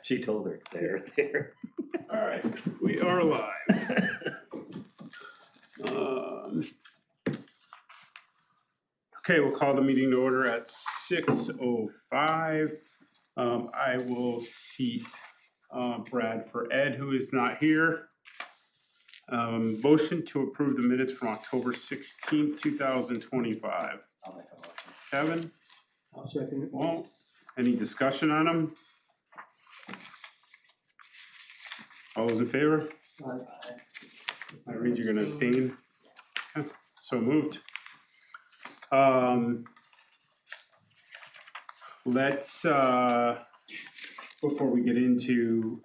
She told her there. All right, we are live. Okay, we'll call the meeting to order at 6:05. I will seat Brad for Ed, who is not here. Motion to approve the minutes from October 16th, 2025. I'll make a motion. Kevin? I'll second it. Walt? Any discussion on them? All those in favor? Irene, you're gonna abstain? Okay, so moved. Let's, before we get into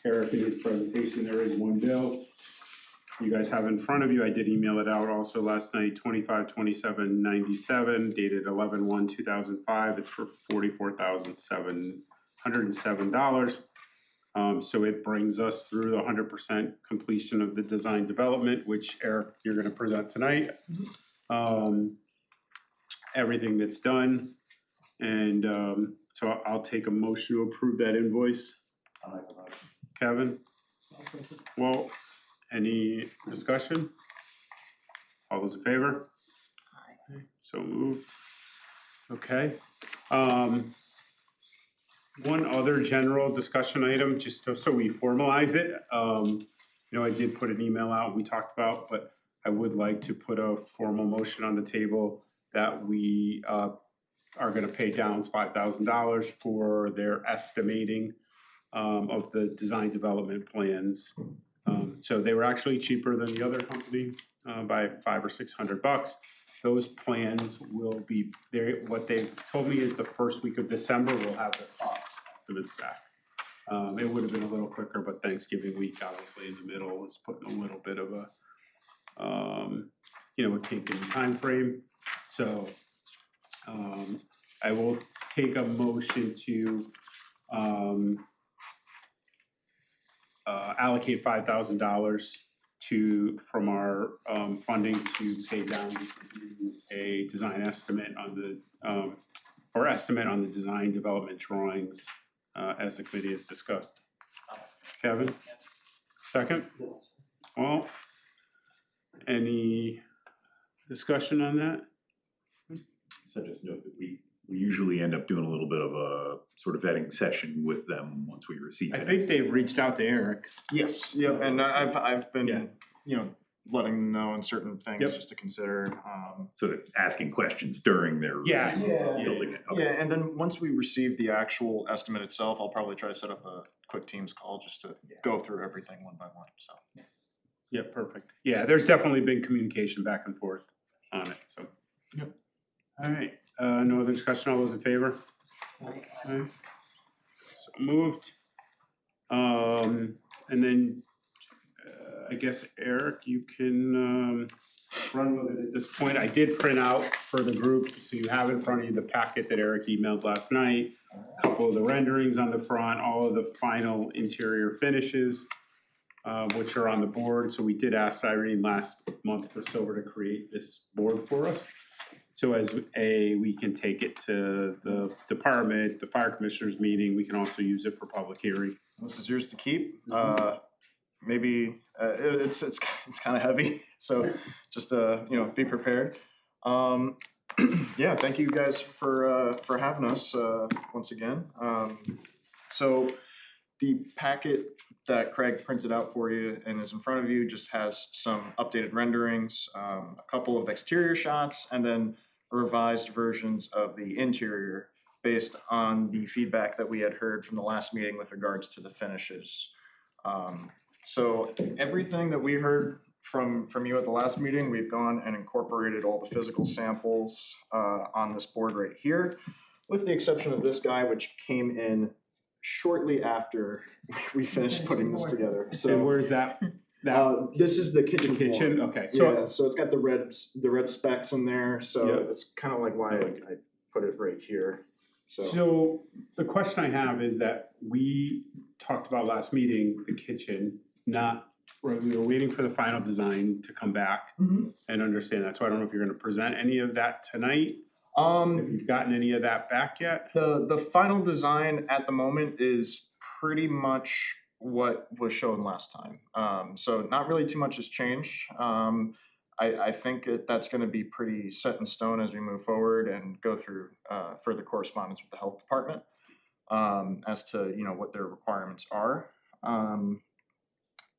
Eric and his presentation, there is one bill you guys have in front of you. I did email it out also last night, 252797, dated 11/1/2005. It's for $44,707. So it brings us through the 100% completion of the design development, which Eric, you're going to present tonight. Everything that's done. And so I'll take a motion to approve that invoice. I'll make a motion. Kevin? Well, any discussion? All those in favor? Aye. So moved. Okay. One other general discussion item, just so we formalize it. I did put an email out we talked about, but I would like to put a formal motion on the table that we are going to pay Downs $5,000 for their estimating of the design development plans. So they were actually cheaper than the other company by $500 or $600. Those plans will be there. What they've told me is the first week of December we'll have the cost estimates back. It would have been a little quicker, but Thanksgiving week, obviously in the middle, is putting a little bit of a a kink in the time frame. So I will take a motion to allocate $5,000 from our funding to pay down a design estimate on the estimate on the design development drawings as the committee has discussed. Kevin? Second? Well, any discussion on that? So just note that we usually end up doing a little bit of a sort of vetting session with them once we receive it. I think they've reached out to Eric. Yes, yep, and I've been, Yeah. letting them know on certain things Yep. just to consider. So they're asking questions during their Yes. review of Yeah. building it. Okay. Yeah, and then once we receive the actual estimate itself, I'll probably try to set up a quick Teams call just to go through everything one by one, so. Yeah, perfect. Yeah, there's definitely been communication back and forth on it, so. Yep. All right, no other discussion, all those in favor? Aye. So moved. And then, I guess, Eric, you can run with it at this point. I did print out for the group, so you have in front of you the packet that Eric emailed last night. A couple of the renderings on the front, all of the final interior finishes, which are on the board. So we did ask Irene last month for Silver to create this board for us. So as we can take it to the department, the fire commissioners meeting, we can also use it for public hearing. This is yours to keep. Maybe it's kind of heavy, so just be prepared. Yeah, thank you guys for having us once again. So the packet that Craig printed out for you and is in front of you just has some updated renderings, a couple of exterior shots, and then revised versions of the interior based on the feedback that we had heard from the last meeting with regards to the finishes. So everything that we heard from you at the last meeting, we've gone and incorporated all the physical samples on this board right here, with the exception of this guy, which came in shortly after we finished putting this together. So So where's that? this is the kitchen. The kitchen. floor. Okay. So so it's got the red specs in there. So Yep. it's kind of like why I put it right here. So the question I have is that we talked about last meeting, the kitchen, we were waiting for the final design to come back and understand that. So I don't know if you're going to present any of that tonight. If you've gotten any of that back yet. The final design at the moment is pretty much what was shown last time. So not really too much has changed. I think that's gonna be pretty set in stone as we move forward and go through further correspondence with the health department as to, you know, what their requirements are.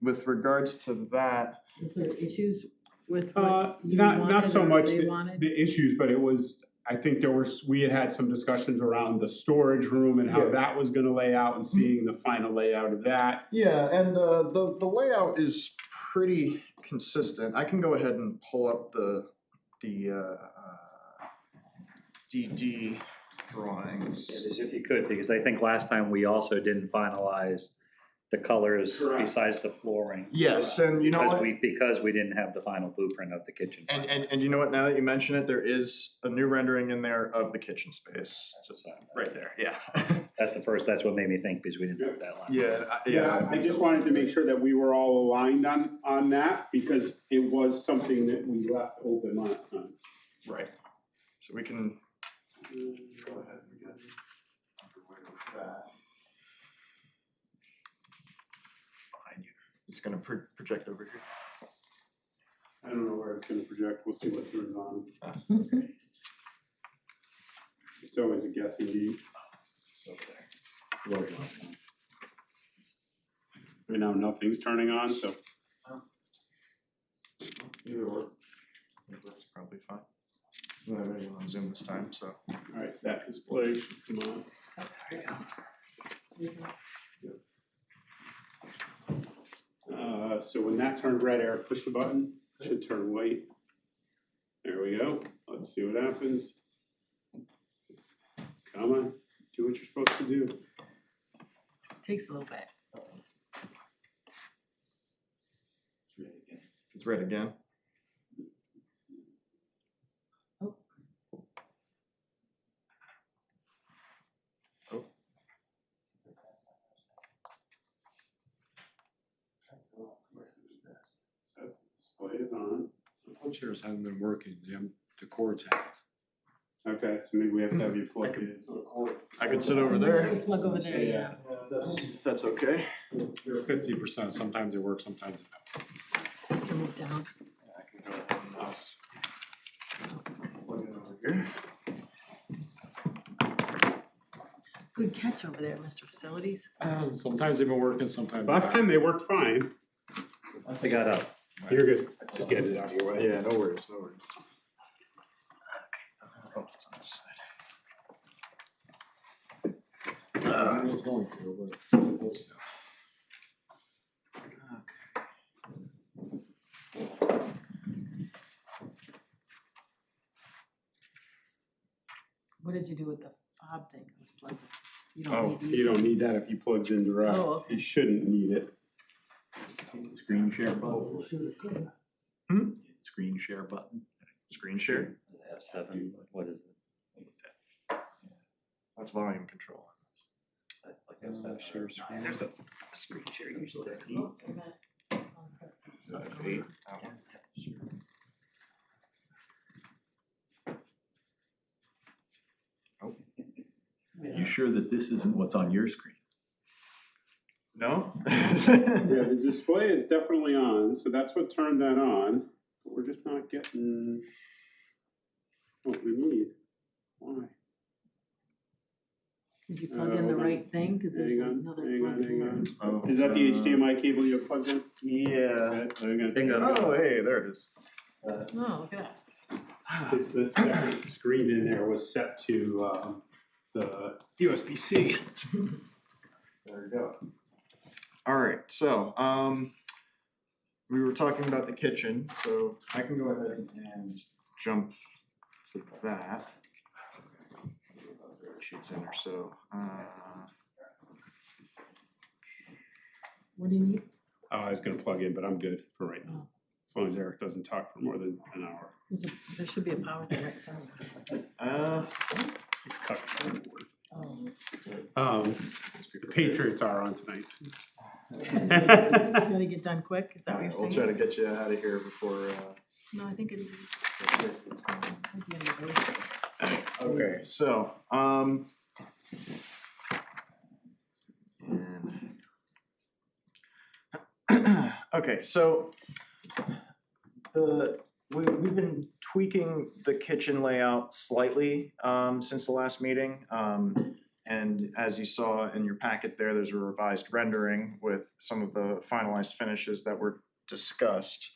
With regards to that, Is there issues with what you not wanted so or much they the wanted? issues, but it was, I think we had some discussions around the storage room and how Yeah. that was gonna lay out and seeing the final layout of that. yeah, and the layout is pretty consistent. I can go ahead and pull up the DD drawings. Yeah, just if you could, because I think last time we also didn't finalize the colors Correct. besides the flooring. Yes, and you know what? Because we didn't have the final blueprint of the kitchen. And you know what, now that you mention it, there is a new rendering in there of the kitchen space. So, right there, yeah. That's what made me think, because we didn't have that last time. Yeah, I just wanted to make sure that we were all aligned on that, because it was something that we left open last time. Right. So we can go ahead and get underway with that. Behind you. It's gonna project over here. I don't know where it's gonna project, we'll see what turns on. It's always a guessing game. Over Right now, nothing's turning on, so. there. Either or. That's probably fine. We don't have anyone on Zoom this time, so. All right, that display should come on. So when that turned red, Eric, push the button, it should turn white. There we go. Let's see what happens. Come on, do what you're supposed to do. Takes a little bit. It's red again. Oh. Oh. Says the display is on. Chairs haven't been working, the cords have. Okay, so maybe we have to have you plug it into a cord. I could sit over there. Plug over there, yeah. That's okay. They're 50%, sometimes they work, sometimes they don't. You can move down. I can go ahead and mouse. Plug it over here. Good catch over there, Mr. Facilities. Sometimes they've been working, sometimes. they Last haven't. time they worked fine. I got up. You're good. Just get it out of your way. Yeah, no worries, no worries. Okay. Oh, it's on this side. It's going to, but it's supposed to. What did you do with the fob thing? It was plugged in. You Oh, don't need You don't need that if he plugs in direct. Oh, okay. You shouldn't need it. Screen share button. Screen share button. Screen share? F7, what is it? That's volume control. Like F7. Share screen. There's a screen share usually. F8. That one. You sure that this isn't what's on your screen? No? Yeah, the display is definitely on, so that's what turned that on. But we're just not getting what we need. Why? Did you plug in the hold on. right thing? Cause there's Hang on, another hang plug on, hang in on. Oh, Is that the HDMI cable you have plugged in? Yeah. Okay, hang on. Bingo. Oh, hey, there it is. Oh, look at that. It's the second screen in there was set to the USB-C. There you go. All right, so we were talking about the kitchen, so I can go ahead and jump to that. Sheets in there, so What do you need? Oh, I was gonna plug in, but I'm good for right now. As long as Eric doesn't talk for more than an hour. There should be a power thing right there. He's cut the cord. Oh. The Patriots are on tonight. Gotta get done quick, is that what you're we'll saying? try to get you out of here before. No, I think it's It's going on. at the end of the day. Okay, so and Okay, so we've been tweaking the kitchen layout slightly since the last meeting. And as you saw in your packet there, there's a revised rendering with some of the finalized finishes that were discussed.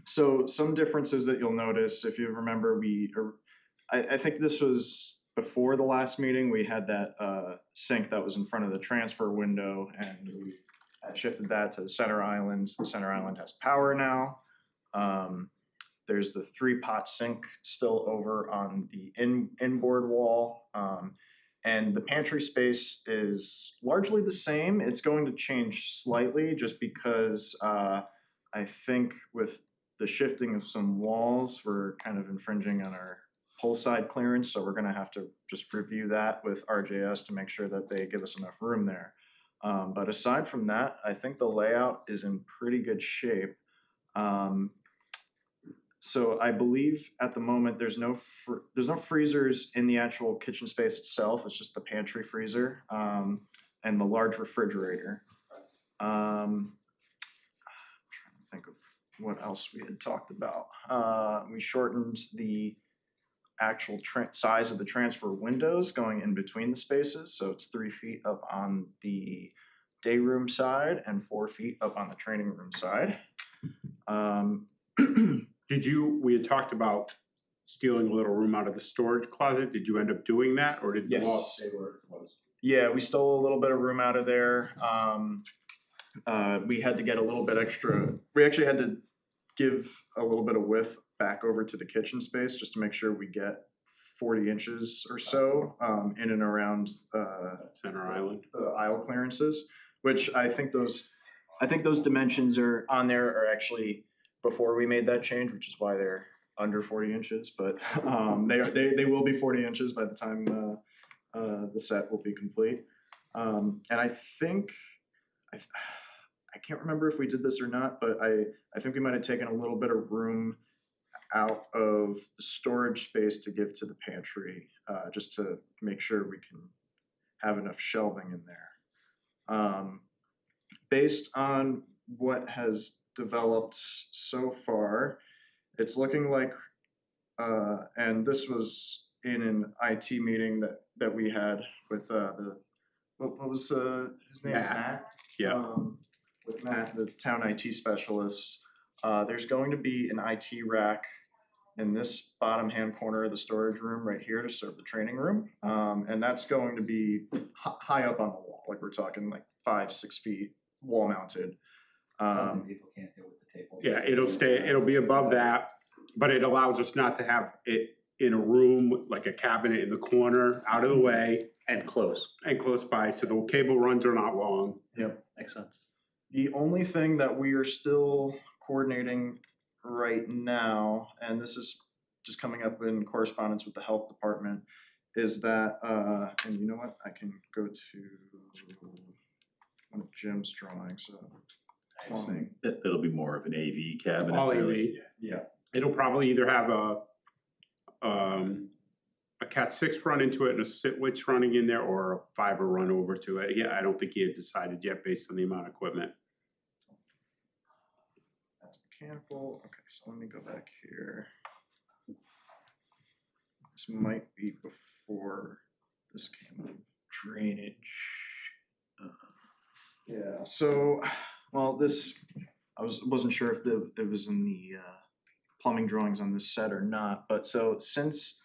So some differences that you'll notice, if you remember, I think this was before the last meeting, we had that sink that was in front of the transfer window, and we had shifted that to the center island. The center island has power now. There's the 3-pot sink still over on the inboard wall. And the pantry space is largely the same. It's going to change slightly just because I think with the shifting of some walls, we're kind of infringing on our pull side clearance. So we're gonna have to just review that with RJS to make sure that they give us enough room there. But aside from that, I think the layout is in pretty good shape. So I believe at the moment there's no freezers in the actual kitchen space itself. It's just the pantry freezer and the large refrigerator. I'm trying to think of what else we had talked about. We shortened the actual size of the transfer windows going in between the spaces. So it's 3 feet up on the day room side and 4 feet up on the training room side. We had talked about stealing a little room out of the storage closet. Did you end up doing that, or did the wall Yes. stay where it was? Yeah, we stole a little bit of room out of there. We had to get a little bit extra. We actually had to give a little bit of width back over to the kitchen space just to make sure we get 40 inches or so in and around Center island. the aisle clearances, which I think those dimensions are on there are actually before we made that change, which is why they're under 40 inches. But they will be 40 inches by the time the set will be complete. And I think I can't remember if we did this or not, but I think we might have taken a little bit of room out of storage space to give to the pantry, just to make sure we can have enough shelving in there. Based on what has developed so far, it's looking like, and this was in an IT meeting that we had with what was his name? Matt. Yeah. With Matt, the town IT specialist. There's going to be an IT rack in this bottom hand corner of the storage room right here to serve the training room. And that's going to be high up on the wall, like we're talking like 5-6 feet wall mounted. Something people can't do with the tables. Yeah, it'll be above that, but it allows us not to have it in a room, like a cabinet in the corner, out of the way And close. and close by, so the cable runs are not long. Yep. Makes sense. The only thing that we are still coordinating right now, and this is just coming up in correspondence with the health department, is that, and you know what, I can go to one of Jim's drawings, plumbing. That'll be more of an AV cabinet. All really. AV. Yeah. It'll probably either have a Cat 6 run into it and a switch running in there, or a fiber run over to it. Yeah, I don't think he had decided yet based on the amount of equipment. That's mechanical. Okay, so let me go back here. This might be before this came up. Drainage. Yeah, so, well, I wasn't sure if it was in the plumbing drawings on this set or not, but so since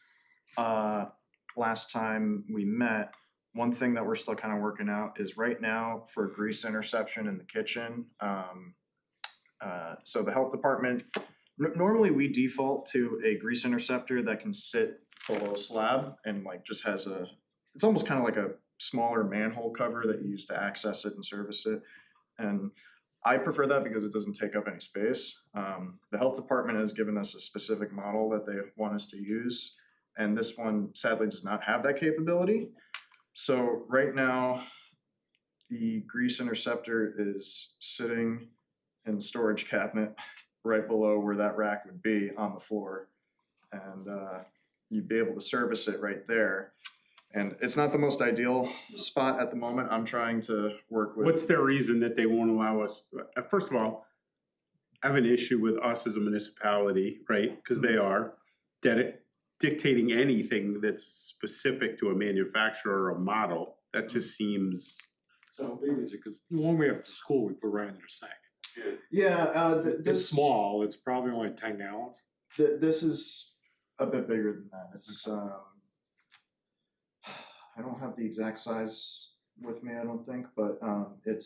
last time we met, one thing that we're still kind of working out is right now for grease interception in the kitchen. So the health department, normally we default to a grease interceptor that can sit below slab and like just has it's almost kind of like a smaller manhole cover that you use to access it and service it. And I prefer that because it doesn't take up any space. The health department has given us a specific model that they want us to use, and this one sadly does not have that capability. So right now, the grease interceptor is sitting in the storage cabinet right below where that rack would be on the floor. And you'd be able to service it right there. And it's not the most ideal spot at the moment. I'm trying to work with. What's their reason that they won't allow us, first of all, I have an issue with us as a municipality, right? Because they are dictating anything that's specific to a manufacturer or a model. That just seems, So big is it? Because the one we have at school, we put right in their sink. Yeah, It's small, it's probably only 10 gallons. This is a bit bigger than that. It's I don't have the exact size with me, I don't think, but it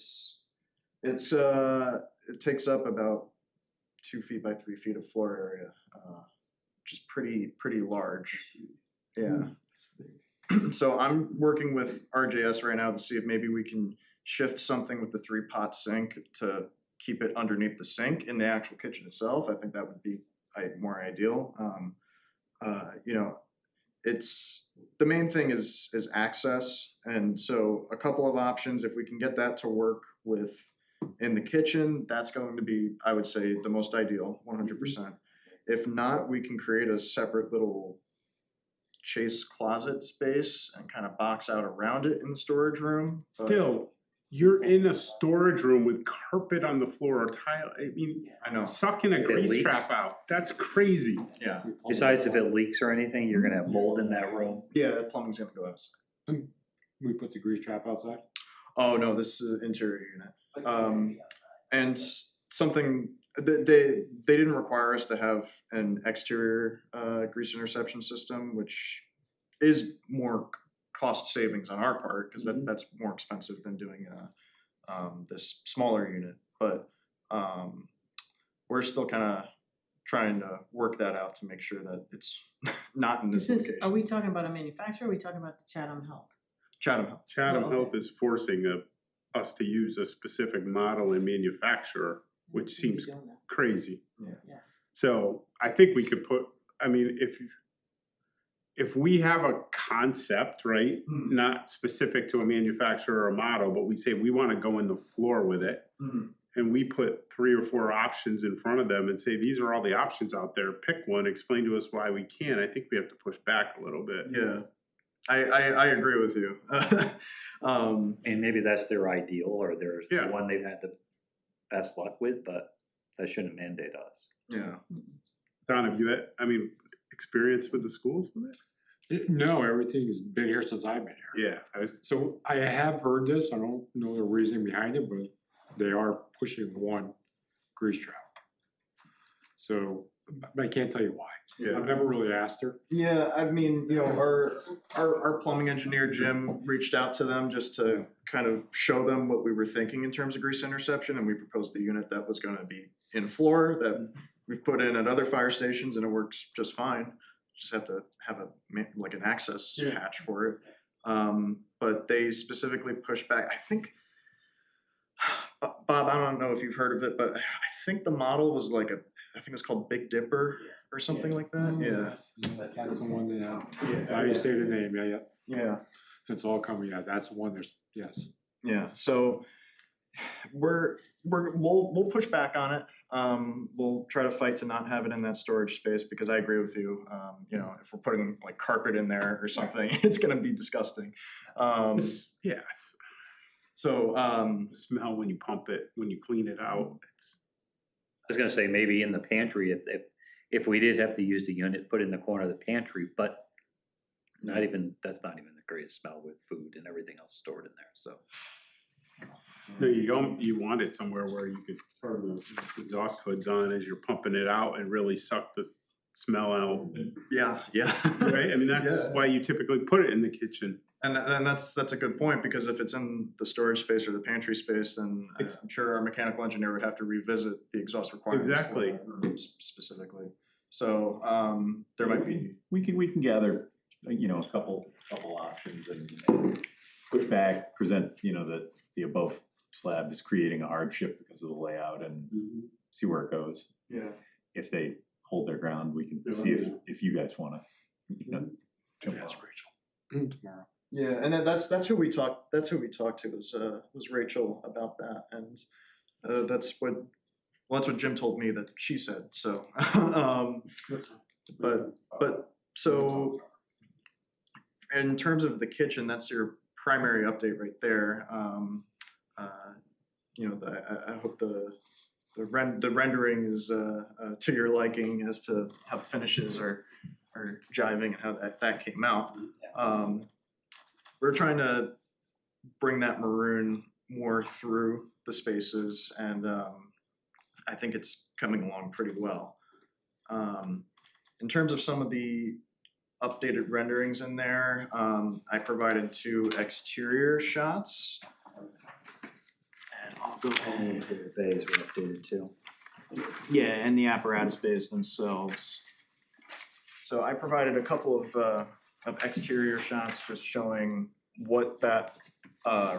takes up about 2 feet by 3 feet of floor area, which is pretty large. Yeah. So I'm working with RJS right now to see if maybe we can shift something with the 3-pot sink to keep it underneath the sink in the actual kitchen itself. I think that would be more ideal. You know, it's the main thing is access, and so a couple of options. If we can get that to work with in the kitchen, that's going to be, I would say, the most ideal, 100%. If not, we can create a separate little chase closet space and kind of box out around it in the storage room. But still, you're in a storage room with carpet on the floor or tile. I mean, I know. sucking a It grease leaks. trap out. That's crazy. Yeah. Besides, if it leaks or anything, you're gonna have mold in that room. Yeah, the plumbing's gonna go outside. We put the grease trap outside. Oh no, this is an interior unit. And something they didn't require us to have an exterior grease interception system, which is more cost savings on our part because that's more expensive than doing this smaller unit. But we're still kind of trying to work that out to make sure that it's not in this location. Are we talking about a manufacturer, or are we talking about the Chatham Health? Chatham Health. Chatham Oh, Health is forcing us to use a specific model and manufacturer, which seems Doing that. crazy. Yeah. So I think we could put, I mean, if we have a concept, right, not specific to a manufacturer or a model, but we say we want to go in the floor with it, and we put 3 or 4 options in front of them and say, these are all the options out there, pick one, explain to us why we can't, I think we have to push back a little bit. Yeah, I agree with you. And maybe that's their ideal, or there's the Yeah. one they've had the best luck with, but that shouldn't mandate us. Yeah. Don, have you had, I mean, experience with the schools with it? No, everything's been here since I've been here. Yeah, So I have heard this, I don't know the reasoning behind it, but they are pushing one grease trap. So, but I can't tell you why. Yeah. I've never really asked her. Yeah, I mean, you know, our plumbing engineer, Jim, reached out to them just to kind of show them what we were thinking in terms of grease interception, and we proposed the unit that was gonna be in floor that we've put in at other fire stations, and it works just fine. Just have to have like an access hatch for it. But they specifically pushed back, I think, Bob, I don't know if you've heard of it, but I think the model was like I think it was called Big Dipper or something like that. Yeah. That's the one that, now you say the name, yeah. Yeah. It's all coming, yeah, that's the one, yes. Yeah. So we'll push back on it. We'll try to fight to not have it in that storage space because I agree with you. You know, if we're putting like carpet in there or something, it's going to be disgusting. yes. So The smell when you pump it, when you clean it out, I was gonna say, maybe in the pantry, if we did have to use the unit, put it in the corner of the pantry, but that's not even the greatest smell with food and everything else stored in there, so. no, you want it somewhere where you could turn the exhaust hoods on as you're pumping it out and really suck the smell out. yeah. Right? I mean, that's Yeah. why you typically put it in the kitchen. And that's a good point because if it's in the storage space or the pantry space, then I'm sure our mechanical engineer would have to revisit the exhaust requirements for Exactly. that room specifically. So there might be. We can gather, you know, a couple options and push back, present, you know, that the above slab is creating a hardship because of the layout and see where it goes. Yeah. If they hold their ground, we can see if you guys wanna, you know, jump Ask off. Rachel tomorrow. Yeah, and that's who we talked. That's who we talked to was Rachel about that, and that's what Jim told me that she said. So, but so in terms of the kitchen, that's your primary update right there. You know, I hope the rendering is to your liking as to how the finishes are jiving and how that came out. We're trying to bring that maroon more through the spaces, and I think it's coming along pretty well. In terms of some of the updated renderings in there, I provided 2 exterior shots. And I'll go ahead. The bays were updated too. Yeah, and the apparatus bays themselves. So I provided a couple of exterior shots just showing what that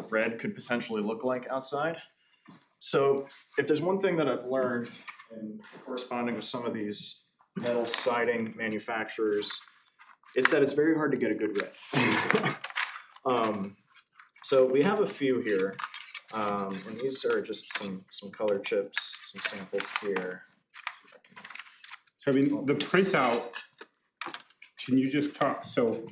red could potentially look like outside. So if there's one thing that I've learned in corresponding with some of these metal siding manufacturers, it's that it's very hard to get a good red. So we have a few here, and these are just some color chips, some samples here. So I mean, the printout, can you just talk, so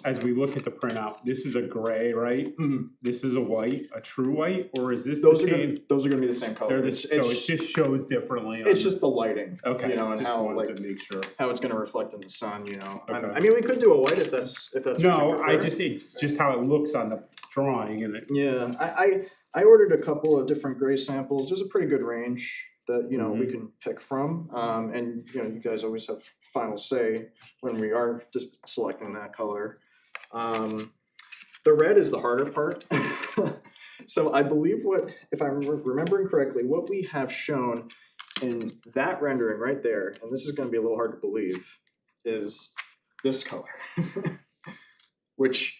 as we look at the printout, this is a gray, right? Mhm. This is a white, a true white, or is this Those the are same? those are gonna be the same color. They're the, so it It's just shows differently. it's on- just the lighting, Okay, you know, and just how wanted like to make sure. how it's gonna reflect in the sun, you know. Okay. I mean, we could do a white if that's what you No, I prefer. just, it's just how it looks on the drawing and it, Yeah, I ordered a couple of different gray samples. There's a pretty good range that, you know, we Mm-hmm. can pick from. And, you know, you guys always have final say when we are just selecting that color. The red is the harder part. So I believe if I'm remembering correctly, what we have shown in that rendering right there, and this is gonna be a little hard to believe, is this color. Which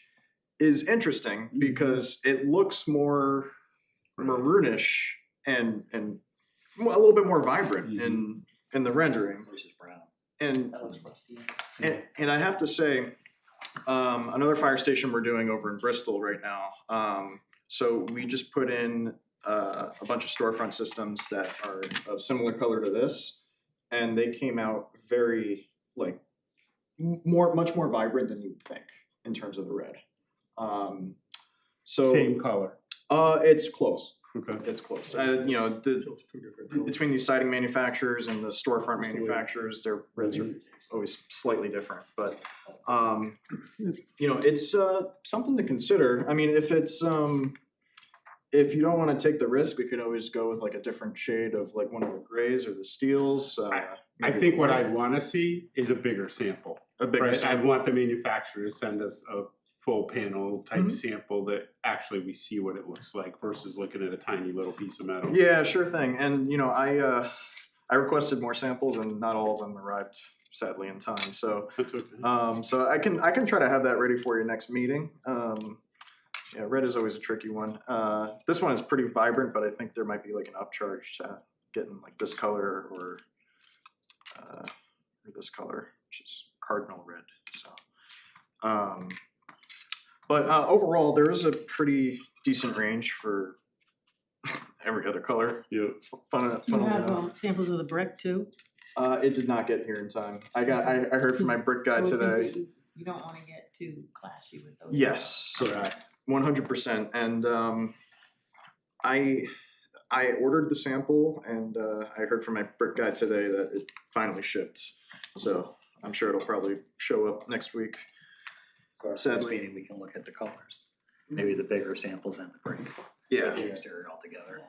is interesting because it looks more maroonish and a little bit more vibrant in the rendering. Versus brown. And That looks rusty. and I have to say, another fire station we're doing over in Bristol right now. So we just put in a bunch of storefront systems that are of similar color to this, and they came out very like much more vibrant than you'd think in terms of the red. So same color. it's close. Okay. It's close. You know, between these siding manufacturers and the storefront manufacturers, their reds are always slightly different. But you know, it's something to consider. I mean, if it's if you don't want to take the risk, we could always go with like a different shade of like one of the grays or the steels. I maybe think what white. I'd want to see is a bigger sample. A bigger Right, sample. I'd want the manufacturer to send us a full panel type Mhm. sample that actually we see what it looks like versus looking at a tiny little piece of metal. Yeah, sure thing. And you know, I requested more samples, and not all of them arrived sadly in time. So That's okay. so I can try to have that ready for you next meeting. Yeah, red is always a tricky one. This one is pretty vibrant, but I think there might be like an upcharge to getting like this color or this color, which is cardinal red. So, but overall, there is a pretty decent range for every other color. Yeah. You Funnily have enough. samples of the brick too? It did not get here in time. I heard from my brick guy I would think today. that You don't wanna get too clashy with those. Yes. Correct. 100%. And I ordered the sample, and I heard from my brick guy today that it finally shipped. So I'm sure it'll probably show up next week. Our first Sadly. meeting, we can look at the colors. Maybe the bigger samples and the brick. Yeah. The exterior altogether.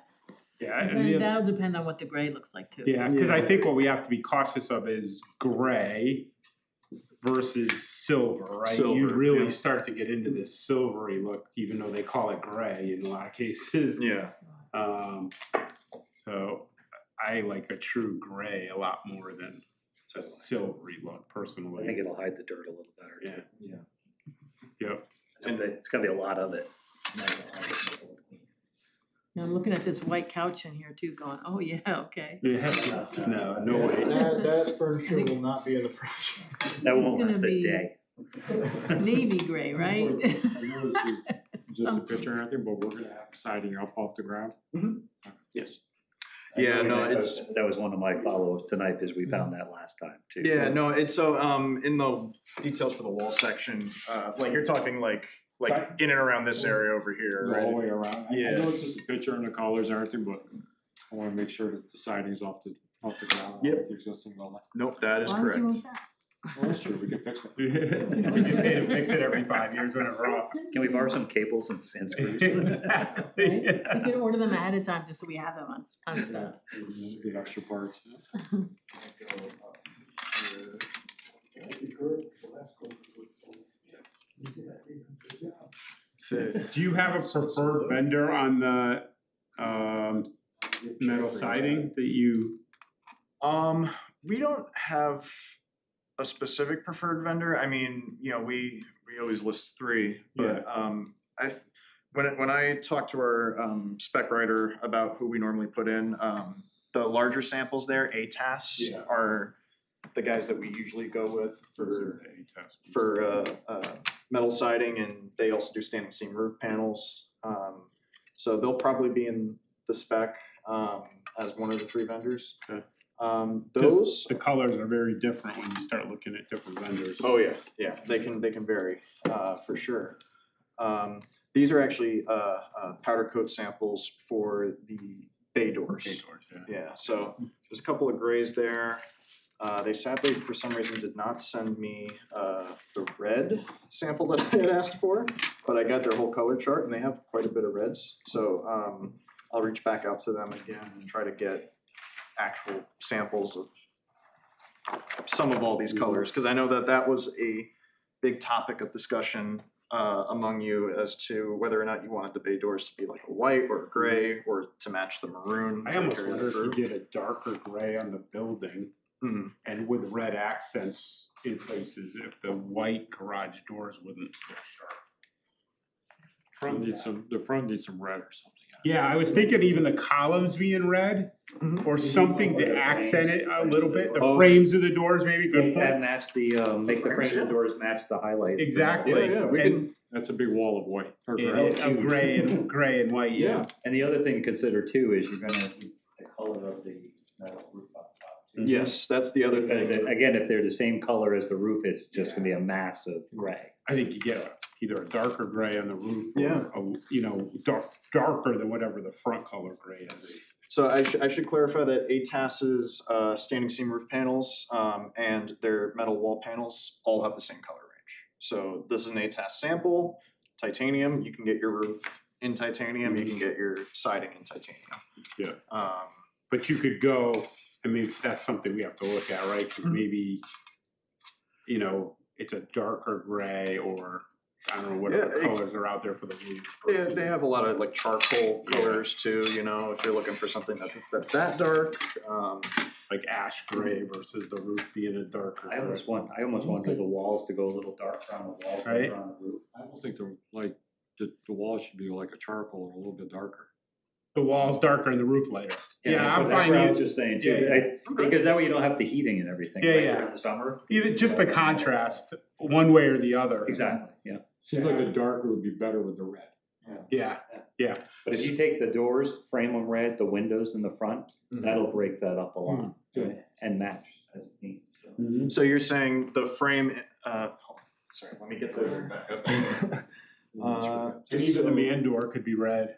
Yeah, and And the- that'll depend on what the gray looks like too. yeah, because Yeah. I think what we have to be cautious of is gray versus silver, right? You Silver, really yeah. start to get into this silvery look, even though they call it gray in a lot of cases. Yeah. So I like a true gray a lot more than a silvery look personally. I think it'll hide the dirt a little better Yeah. too. Yep. And it's gonna be a lot of it. And then it'll hide it a little bit. Now I'm looking at this white couch in here too, going, oh yeah, okay. Yeah. No way. That furniture will not be in the project. That It's won't gonna last a be- day. Navy gray, right? I know this is just a Something. picture, I think, but we're gonna have siding up off the ground. Yes. Yeah, no, That it's, that was one of my follow-ups tonight, because we found that last time too. yeah, no, it's so, in the details for the wall section, like you're talking like in and around this area over here, Go all the right? way around. I Yeah. know it's just a picture and the colors and everything, but I wanna make sure that the siding's off the ground, Yep. with the existing building. Nope, that is Why would you correct. want that? Well, that's true, we can fix it. We get paid to fix it every 5 years when it raws. Can we borrow some cables and screws? Exactly. Right? We can order them ahead of time just so we have them on stuff. Get extra parts. Do you have a preferred vendor on the, metal siding that you? We don't have a specific preferred vendor. I mean, you know, we always list 3, but, when I talk to our, spec writer about who we normally put in, the larger samples there, ATAS, Yeah. are the guys that we usually go with for metal siding, and they also do standing seam roof panels. So they'll probably be in the spec as one of the 3 vendors. Okay. Those. The colors are very different when you start looking at different vendors. Oh yeah, they can vary for sure. These are actually powder coat samples for the bay doors. Bay doors, yeah. Yeah, so there's a couple of grays there. They sadly, for some reason, did not send me the red sample that I had asked for, but I got their whole color chart, and they have quite a bit of reds. So I'll reach back out to them again and try to get actual samples of some of all these colors, because I know that was a big topic of discussion among you as to whether or not you wanted the bay doors to be like a white or a gray or to match the maroon. I to almost carry wonder that if you through. did a darker gray on the building Mhm. and with red accents in places, if the white garage doors wouldn't look sharp. The front needs some red or something. Yeah, I was thinking even the columns being red Mhm. or something to accent it a little bit. The Oh, frames of the doors, maybe, good And point. match the, make the frames of the doors match the highlight. Exactly. Yeah, we And- can. That's a big wall of white, or Yeah, gray. of gray and white, yeah. And the other thing to consider too is you're gonna, the color of the metal roof on top. too. Yes, that's the other Because thing. again, if they're the same color as the roof, it's just gonna be a mass of gray. I think you get either a darker gray on the roof or, Yeah. darker than whatever the front color gray is. So I should clarify that ATAS's standing seam roof panels and their metal wall panels all have the same color range. So this is an ATAS sample, titanium. You can get your roof in titanium. You can get your siding in titanium. Yeah. But you could go, I mean, that's something we have to look at, right? 'Cause maybe, it's a darker gray or, I don't know, whatever Yeah, colors are out there for the roof. They have a lot of like charcoal colors too. You know, if you're looking for something that's that dark. Like ash gray versus the roof being a darker I gray. almost wanted the walls to go a little darker on the walls, Right. darker on the roof. I almost think the wall should be like a charcoal or a little bit darker. The wall's darker and the roof lighter. Yeah, that's I'm what- that's fine. what I was just saying too, Yeah, because that way you don't have the heating and everything. Yeah, right, yeah. during the summer. Either just the contrast, one way or the other. Exactly, yeah. Seems like the darker would be better with the red. Yeah, But if you take the doors, frame them red, the windows in the front, Mhm. that'll break that up a lot, good. right, and match as a team. So. So you're saying the frame? Hold on, sorry, let me get the back up. and even the man door could be red.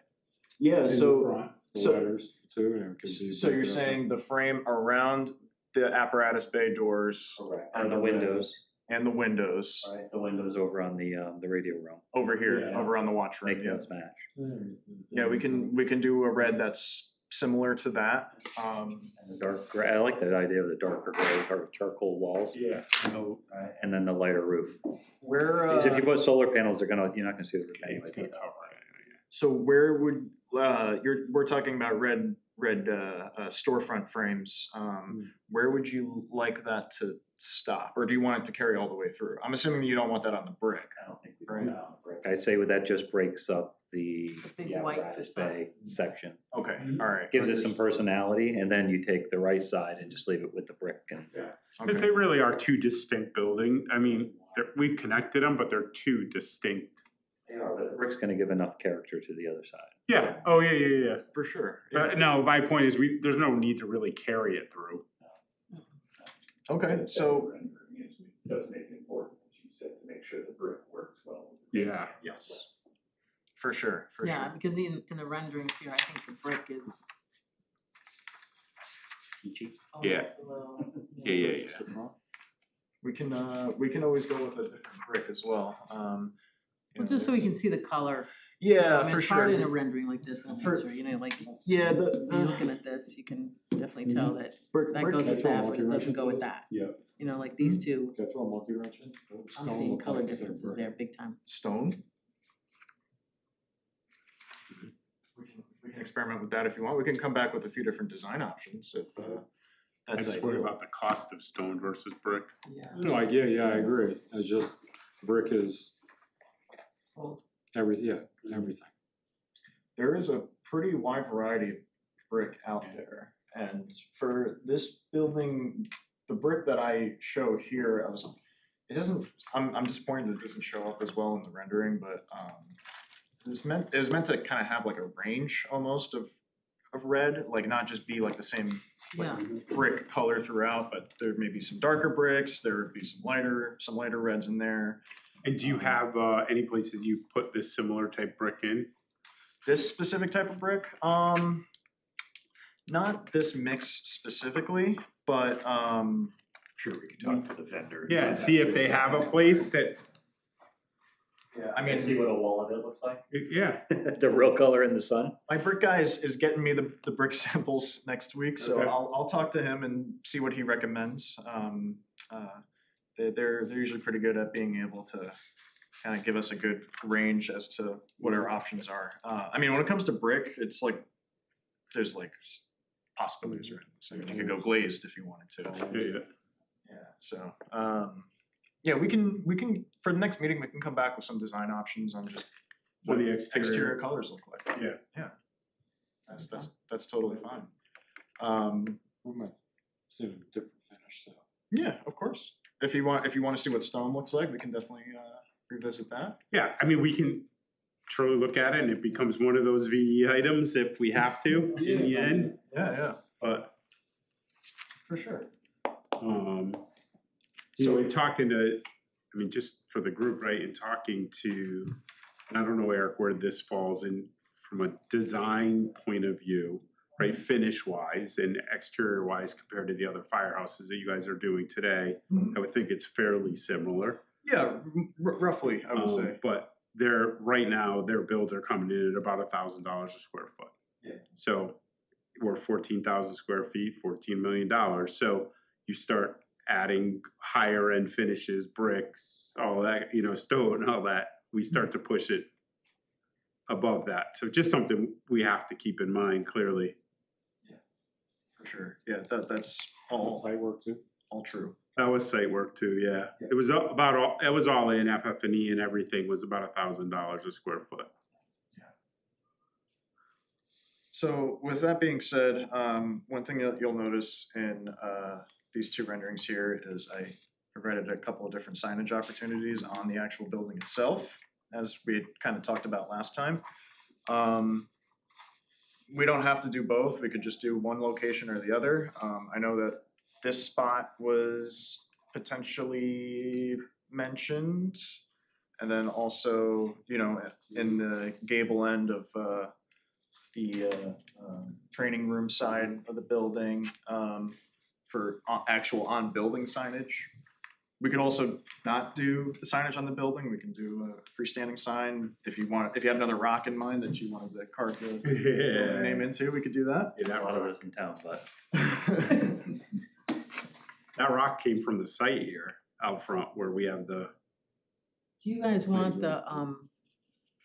Yeah. in the So front. The So- letters too, and it could be. so you're saying the frame around the apparatus bay doors And the windows, and the windows right, the windows over on the radio room, over here, Yeah. over on the watch room. make Yeah. those match. Yeah, we can do a red that's similar to that. And the dark gray, I like that idea of the darker gray or charcoal walls, Yeah. right, and then the lighter roof. Where Because if you put solar panels, you're not gonna see the roof anyway. It's gonna cover it. so where would we're talking about red storefront frames. Where would you like that to stop, or do you want it to carry all the way through? I'm assuming you don't want that on the brick. I don't think we Right. do that on the brick. I'd say that just breaks up the big white apparatus facade. bay section. Okay, Mhm. all right. Gives it some personality, and then you take the right side and just leave it with the brick and. Because they really are two distinct buildings. I mean, we've connected them, but they're two distinct They are, but the brick's gonna give enough character to the other side. Yeah, oh, yeah. For sure. No, my point is, there's no need to really carry it through. Okay, so, It does make it important, as you said, to make sure the brick works well. Yeah. yes. For sure, for Yeah, sure. because in the renderings here, I think the brick is Peachy. Yeah. almost a little. Yeah. We can always go with a different brick as well. You Well, know, just so we there's- can see the color. Yeah, I mean, for it's hard sure. in a rendering like this in a For- picture, you know, like, Yeah, you're looking at this, you can definitely tell that brick, that brick- goes Can I with throw a that, but monkey it wrench doesn't go into with this? that. Yeah, You know, like these two, can I throw a monkey wrench in? I'm Stone seeing look color like the same differences brick. there big time. stone. We can experiment with that if you want. We can come back with a few different design options if I that's just worry ideal. about the cost of stone versus brick. Yeah. No, yeah, I agree. It's just, brick is everything. There is a pretty wide variety of brick out there, and for this building, the brick that I show here, it doesn't. I'm disappointed it doesn't show up as well in the rendering, but it was meant to kind of have like a range almost of red, like not just be like the same Yeah, brick color throughout, but there may be some darker bricks, there would be some lighter reds in there. And do you have any places you put this similar type brick in? This specific type of brick, not this mix specifically, but Sure, we can talk to the vendor. and Yeah, find and see out if they have a place that, yeah, I mean, see what a wall of it looks like. yeah. The real color in the sun. my brick guy is getting me the brick samples next week, so Okay. I'll talk to him and see what he recommends. They're usually pretty good at being able to kind of give us a good range as to what our options are. I mean, when it comes to brick, it's like there's like possibilities, right? So you could go glazed if you wanted to. Yeah. Yeah. So yeah, we can for the next meeting we can come back with some design options on just What what the exterior exterior, colors look like. yeah. Yeah. That's totally fine. We might see a different finish, so. Yeah, of course. If you want to see what stone looks like, we can definitely revisit that. Yeah, I mean, we can truly look at it and it becomes one of those VE items if we have to in the end, Yeah, but, for sure. so in talking to, I mean, just for the group, right, and talking to, and I don't know, Eric, where this falls in from a design point of view, right, finish wise and exterior wise compared to the other firehouses that you guys are doing today, I would think it's fairly similar. Yeah, roughly, I would say. But right now, their builds are coming in at about $1,000 a square foot. Yeah. So we're 14,000 square feet, $14 million. So you start adding higher end finishes, bricks, all that, stone, all that, we start to push it above that. So just something we have to keep in mind clearly. For sure. Yeah, that's All site work too? all true. That was site work too, yeah. It was it was all in FF&E and everything was about $1,000 a square foot. So with that being said, one thing that you'll notice in these two renderings here is I provided a couple of different signage opportunities on the actual building itself, as we had kind of talked about last time. We don't have to do both. We could just do one location or the other. I know that this spot was potentially mentioned. And then also, in the gable end of the training room side of the building for actual on-building signage. We could also not do the signage on the building. We can do a freestanding sign. If you had another rock in mind that you wanted to carve the building name into, we could do that. Yeah, a lot of those in town, but That rock came from the site here out front where we have the, do you guys want the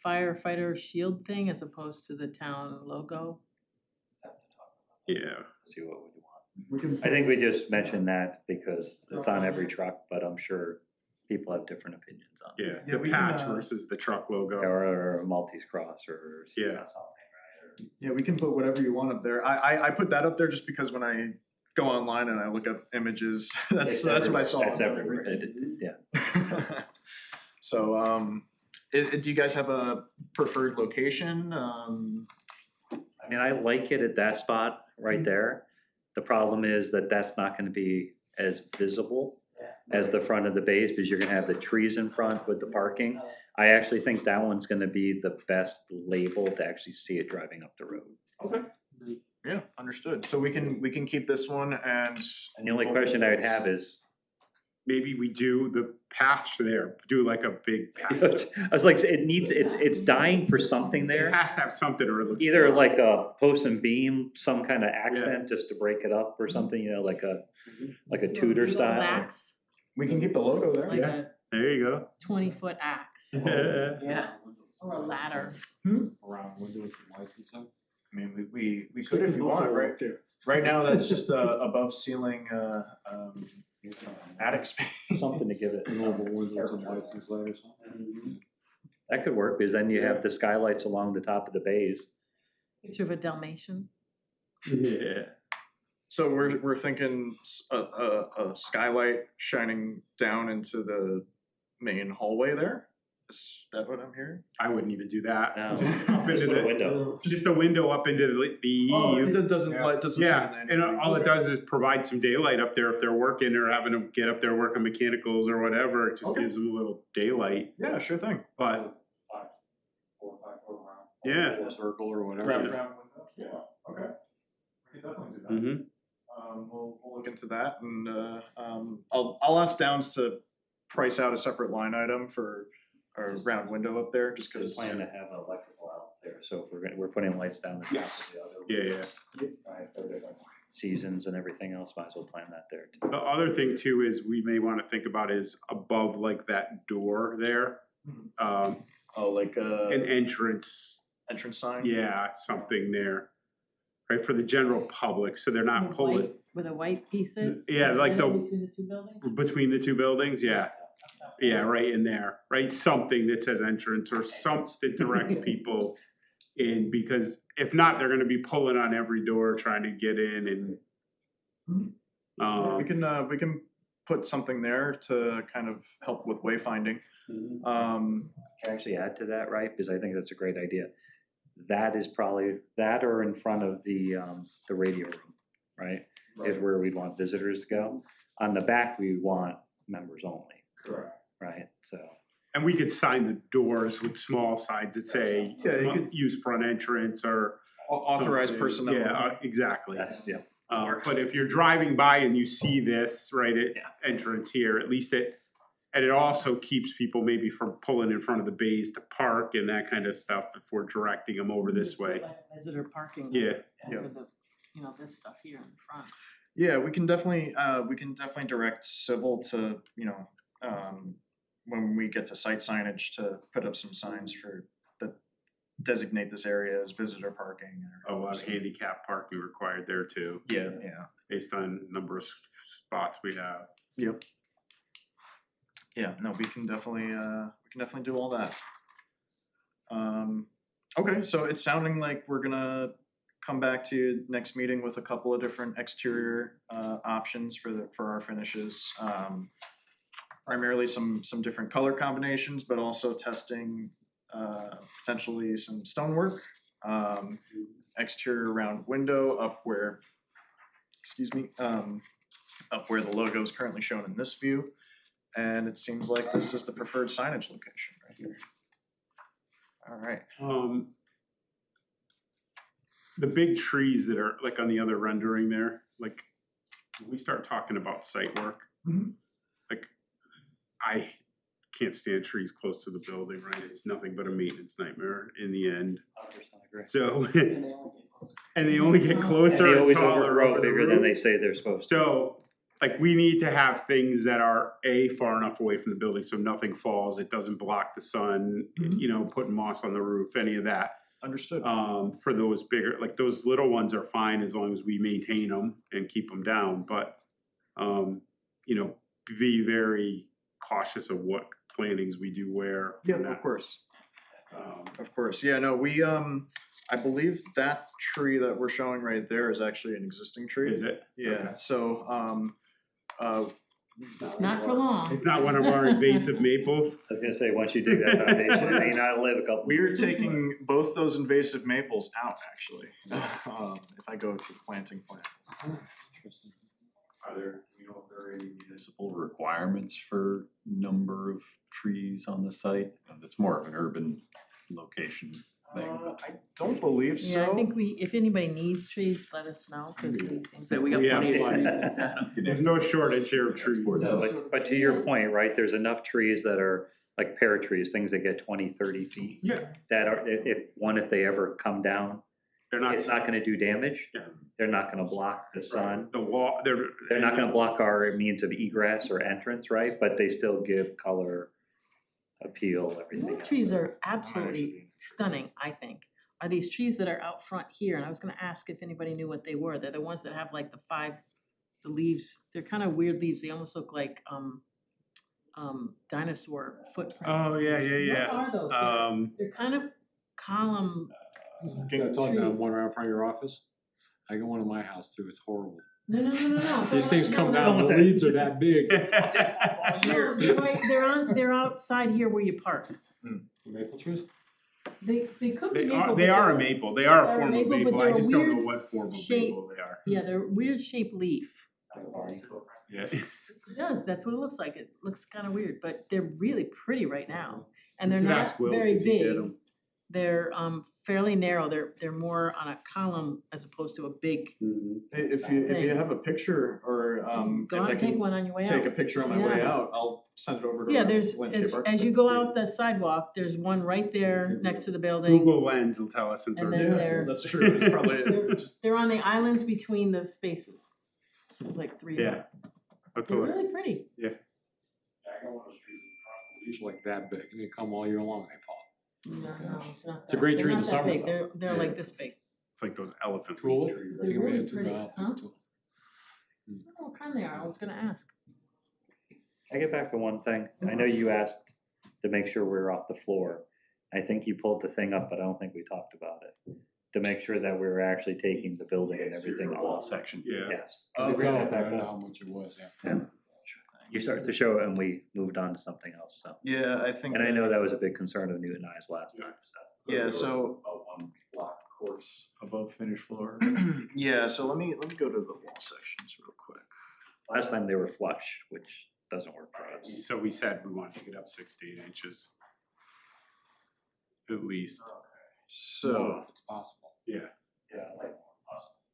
firefighter shield thing as opposed to the town logo? yeah. see what we want. We can. I think we just mentioned that because it's on every truck, but I'm sure people have different opinions on it. Yeah, Yeah, the we can, patch versus the truck logo. Or a Maltese cross or Yeah. something, Yeah, we can put whatever you want up there. I put that up there just because when I go online and I look up images, that's what I saw. That's everywhere. Yeah. So Do you guys have a preferred location? I mean, I like it at that spot right there. The problem is that that's not gonna be as visible as the front of the base, because you're gonna have the trees in front with the parking. I actually think that one's gonna be the best label to actually see it driving up the road. Okay. Yeah, understood. So we can keep this one and. And the only question I would have is, Maybe we do the patch there, do like a big patch. I was like, it's dying for something It there. has to have something or it looks. Either like a post and beam, some kind of accent just to break it up or something, you know, like a Tudor Little style. axe, We can keep the logo there. like Yeah. a There you go. 20-foot axe Yeah. or a ladder. Around windows and lights and stuff. I mean, we could if you want, right? Right now, that's just above ceiling, attic space. Something to give it. Normal windows and lights inside or something. That could work, because then you have the skylights along the top of the bays. Picture of a Dalmatian. Yeah. So we're thinking a skylight shining down into the main hallway there? Is that what I'm hearing? I wouldn't even do that. No. Just up into Just put a the, window. just a window up into the eave. It doesn't Yeah. light, doesn't Yeah, shine and anything. all it does is provide some daylight up there if they're working or having to get up there working mechanicals or whatever. It just Okay. gives them a little daylight, Yeah, sure thing. but 4 or 5 foot around. Yeah. Or circle or whatever. Round window. Yeah, okay. We can definitely do that. mhm. We'll look into that and, I'll ask Downs to price out a separate line item for a round window up there, just We cause. plan to have electrical out there, so if we're putting lights down the top Yes. of the other. Yeah, Right, for different seasons and everything else, might as well plan that there too. The other thing too is we may wanna think about is above like that door there, Oh, like an entrance, entrance sign? yeah, something there. Right, for the general public, so they're not pulling Where the white piece is? Yeah, like the- Between the two buildings? between the two buildings, yeah. Yeah, right in there, right, something that says entrance or something that directs people in, because if not, they're gonna be pulling on every door trying to get in and. We can put something there to kind of help with wayfinding. Can Mm-hmm. I actually add to that, right, because I think that's a great idea. That is probably, that or in front of the radio room, right? Is where we'd want visitors to go. On the back, we want members only, Correct. right, so. And we could sign the doors with small signs that say, Yeah, you could- use front entrance or. Authorized something. personnel. Yeah, exactly. That's, yeah, But if you're driving by and you see this, right, at Yeah. entrance here, at least and it also keeps people maybe from pulling in front of the bays to park and that kind of stuff if we're directing them over this way. Like visitor parking. Yeah. Yeah. For the, this stuff here in the front. Yeah, we can definitely direct civil to, when we get to site signage to put up some signs that designate this area as visitor parking. A lot of handicap parking required there too, Yeah, based on number of spots we have. Yep. Yeah, no, we can definitely do all that. Okay, so it's sounding like we're gonna come back to you next meeting with a couple of different exterior options for our finishes. Primarily some different color combinations, but also testing potentially some stonework. Exterior round window up where, up where the logo is currently shown in this view. And it seems like this is the preferred signage location right here. All right. The big trees that are like on the other rendering there, like, when we start talking about site work, Mhm. like, I can't stand trees close to the building, right? It's nothing but a maintenance nightmare in the end. 100% agree. So, and they only get And closer they and always taller overgrow over the bigger than they roof. say they're supposed to. So, like, we need to have things that are far enough away from the building so nothing falls, it doesn't block the sun, Mhm. putting moss on the roof, any of that. Understood. For those bigger, like those little ones are fine as long as we maintain them and keep them down, but, be very cautious of what plantings we do where. Yeah, and of that. course. Um, Of course. Yeah, no, we, I believe that tree that we're showing right there is actually an existing tree. Is it? Yeah, Okay. so, Not for long. It's not one of our invasive maples. I was gonna say, once you dig that foundation, it may not live a couple. We are taking both those invasive maples out, actually, if I go to the planting plan. Are there, if there are any municipal requirements for number of trees on the site? That's more of an urban location thing. I don't believe so. Yeah, I think if anybody needs trees, let us know, cause we seem. So we got Yeah, plenty of plenty. trees in town. There's no shortage here of trees. But to your point, right, there's enough trees that are like pear trees, things that get 20, 30 feet. Yeah, That are, if they ever come down, they're not. it's not gonna do damage. Yeah. They're not gonna block the sun. The wall, They're not gonna block our means of egress or entrance, right? But they still give color, appeal, everything. What else. trees are absolutely stunning, I think, are these trees that are out front here, and I was gonna ask if anybody knew what they were. They're the ones that have like the leaves, they're kind of weird leaves, they almost look like, dinosaur footprint. Oh, yeah, yeah, What are those? yeah. They're kind of column, I told you that one right in front of your office. I got one in my house too. It's horrible. no. These things come No, down, the leaves are that big. No, they're outside here where you park. Maple trees? They could be They maple. are, but they are a they're- maple, they are a they're a form of maple, but maple, I they're a just don't know weird what form of shape. maple they are. Yeah, they're weird shaped leaf. Yeah. It does, that's what it looks like. It looks kind of weird, but they're really pretty right now. And they're You not ask Will, very 'cause he did big. 'em. They're fairly narrow. They're more on a column as opposed to a big. Mhm. If you have a picture or, Go if out I and take can one on your way take a out. picture on my way Yeah. out, I'll send it over to Yeah, our there's, landscape as architect. you go out the sidewalk, there's one right there next to the building. Google Lens will tell us in And 30 then seconds. there's- That's true, it's probably They're, just, they're on the islands between the spaces. There's like three. of Yeah. them. But They're the- really pretty. I got one of those trees in front, leaves like that big, and they come all year long, they fall. No, it's not. It's a that- great they're tree in not the that summer, big. though. They're like this big. It's like those elephant Cool. weed trees. They're Take 'em really into the pretty, office, huh? too. I don't know what kind they are. I was gonna ask. I get back to one thing. I know you asked to make sure we're off the floor. I think you pulled the thing up, but I don't think we talked about it. To make sure that we were actually taking the building and everything Wall off. section. Yeah. Yes. I Can you bring don't that back know up? how much it was, yeah. You started to show it and we moved on to something else, so. yeah, I think. And I know that was a big concern of Newton and I's last time, so. Yeah, so, A 1 block course above finished floor. yeah, so let me go to the wall sections real quick. Last time they were flush, which doesn't work for us. So we said we want to get up 6 to 8 inches. At least, So, If it's possible. yeah,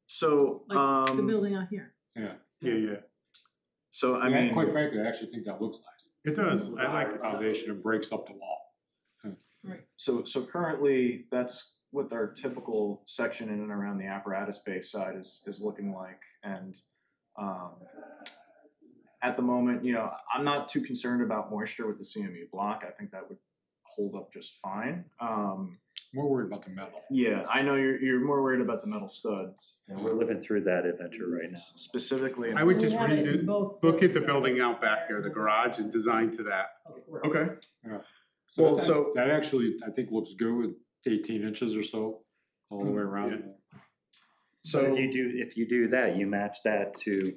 so, Like the building out here. Yeah. yeah. so I And mean, quite frankly, I actually think that looks nice. It does, With I the like higher it. foundation, it breaks up the wall. so currently, that's what our typical section in and around the apparatus base side is looking like, and, at the moment, I'm not too concerned about moisture with the CME block, I think that would hold up just fine. More worried about the metal. Yeah, I know you're more worried about the metal studs, And we're living through that adventure right now. specifically. in I would We just have it in redo, both look at the buildings. building out back here, the garage, and design to that. Okay, Yeah. Well, that- so- That actually, I think looks good with 18 inches or so, all the way around. So so, if you do that, you match that to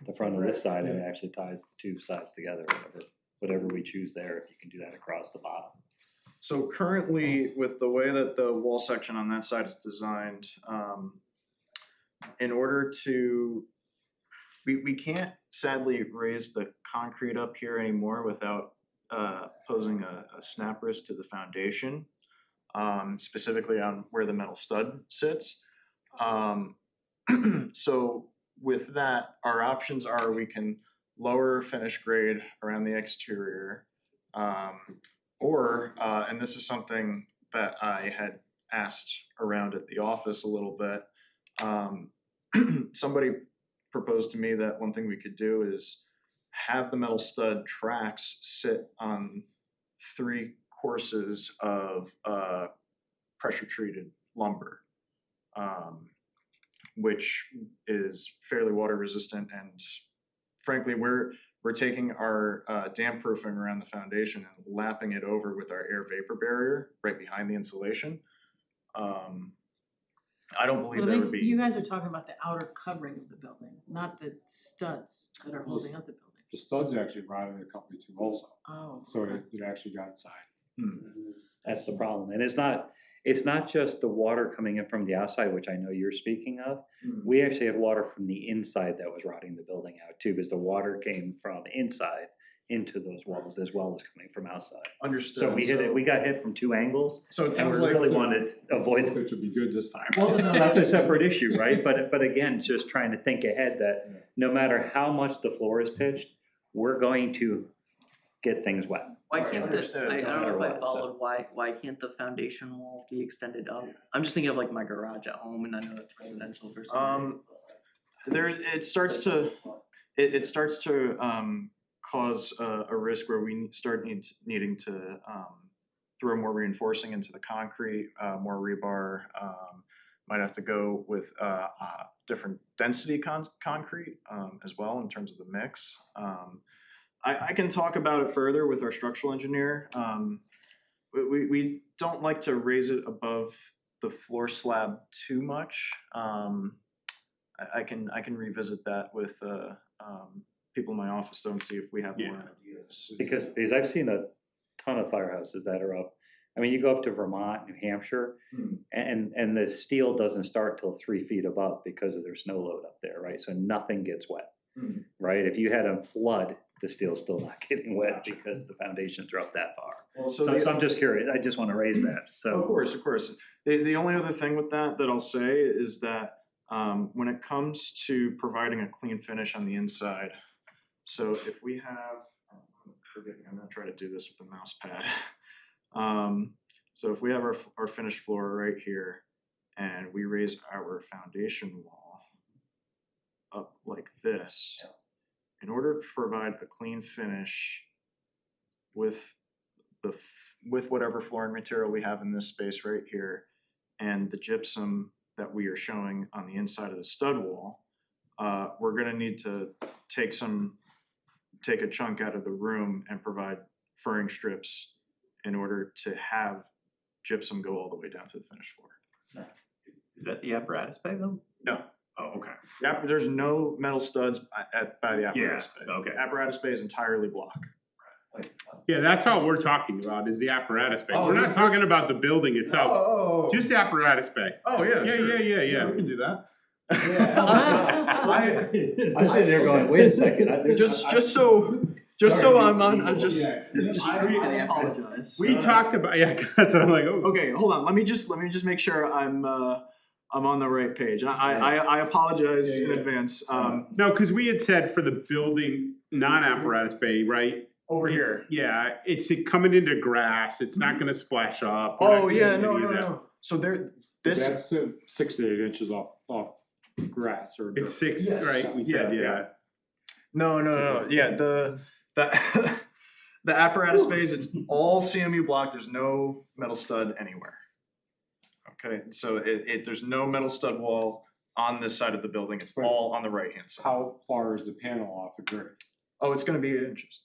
the front of this side and it actually ties the two sides together, whatever we choose there, if you can do that across the bottom. so currently, with the way that the wall section on that side is designed, in order to, we can't sadly raise the concrete up here anymore without posing a snap risk to the foundation, specifically on where the metal stud sits. So with that, our options are we can lower finish grade around the exterior, or, and this is something that I had asked around at the office a little bit. Somebody proposed to me that one thing we could do is have the metal stud tracks sit on 3 courses of pressure treated lumber, which is fairly water resistant, and frankly, we're taking our damp proofing around the foundation and lapping it over with our air vapor barrier right behind the insulation. I don't believe Well, there would be. you guys are talking about the outer covering of the building, not the studs that are holding up the building. The studs actually rotted a company too also, Oh. so okay. it actually got inside. That's the problem. And it's not just the water coming in from the outside, which I know you're speaking of. We actually had water from the inside that was rotting the building out too, because the water came from inside into those walls as well as coming from outside. Understood. So we got hit from two angles. So it And sounds we like really wanted to avoid It should be good this time. Well, no, that's a separate issue, right? But again, just trying to think ahead that no matter how much the floor is pitched, we're going to get things wet. Why can't this, Understood. I No don't know matter if I what, followed, why can't the foundation wall be extended up? I'm just thinking of like my garage at home, and I know that's residential versus. it starts to cause a risk where we start needing to throw more reinforcing into the concrete, more rebar. Might have to go with different density concrete as well in terms of the mix. I can talk about it further with our structural engineer. We don't like to raise it above the floor slab too much. I can revisit that with people in my office though and see if we have more ideas. Because I've seen a ton of firehouses that are up. I mean, you go up to Vermont, New Hampshire, and the steel doesn't start till 3 feet above because of their snow load up there, right? So nothing gets wet, right? If you had a flood, the steel's still not getting wet because the foundations are up that far. Well, So I'm just curious. I just want to raise that. So Of course. The only other thing with that I'll say is that when it comes to providing a clean finish on the inside, so if we have, forgive me, I'm gonna try to do this with the mouse pad. So if we have our finished floor right here, and we raise our foundation wall up like this, in order to provide a clean finish with whatever flooring material we have in this space right here, and the gypsum that we are showing on the inside of the stud wall, we're gonna need to take a chunk out of the room and provide furring strips in order to have gypsum go all the way down to the finished floor. Is that the apparatus bay though? No. Oh, okay. There's no metal studs by the apparatus bay. okay. Apparatus bay is entirely block. Yeah, that's all we're talking about is the apparatus bay. Oh, We're not this- talking about the building itself, Oh, just the apparatus bay. oh yeah, Yeah, sure. yeah. We can do that. I'm sitting there going, wait a second. Just so I'm on, I'm just. I apologize. We talked about, yeah, that's what I'm like, oh. Okay, hold on. Let me just make sure I'm on the right page. And I apologize in advance. No, because we had said for the building, non-apparatus bay, right? Over here. Yeah, it's coming into grass, it's not gonna splash up. We're Oh not yeah, getting any of that. no. So this. That's 6 to 8 inches off grass or dirt. It's 6, Yes. right, we said, Yeah, yeah. yeah. No. Yeah, the apparatus bays, it's all CMU block. There's no metal stud anywhere. Okay, so there's no metal stud wall on this side of the building. It's all on the right hand side. How far is the panel off the grade? Oh, it's gonna be 8 inches.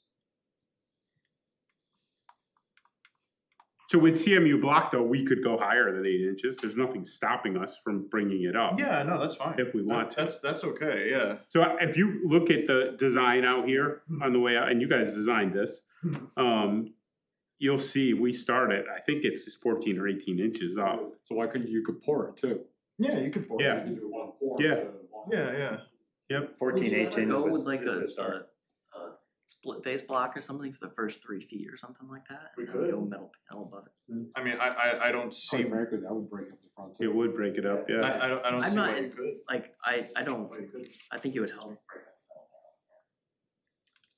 So with CMU block though, we could go higher than 8 inches, there's nothing stopping us from bringing it up. Yeah, no, that's fine. If we want to. That's okay, yeah. So if you look at the design out here on the way out, and you guys designed this, you'll see we started, I think it's 14 or 18 inches up. So why couldn't you could pour it too? Yeah, you could pour. Yeah. You could do one pour. Yeah. instead of one. Yeah. Yep. 14 Would you inch ever in go was with like the a start. split face block or something for the first 3 feet or something like that? We And then could. go metal panel above it. I mean, I don't see. Quite frankly, that would break up the front too. It would break it up, yeah. I don't I'm see not why you in- could. Like, I don't, I think it would help.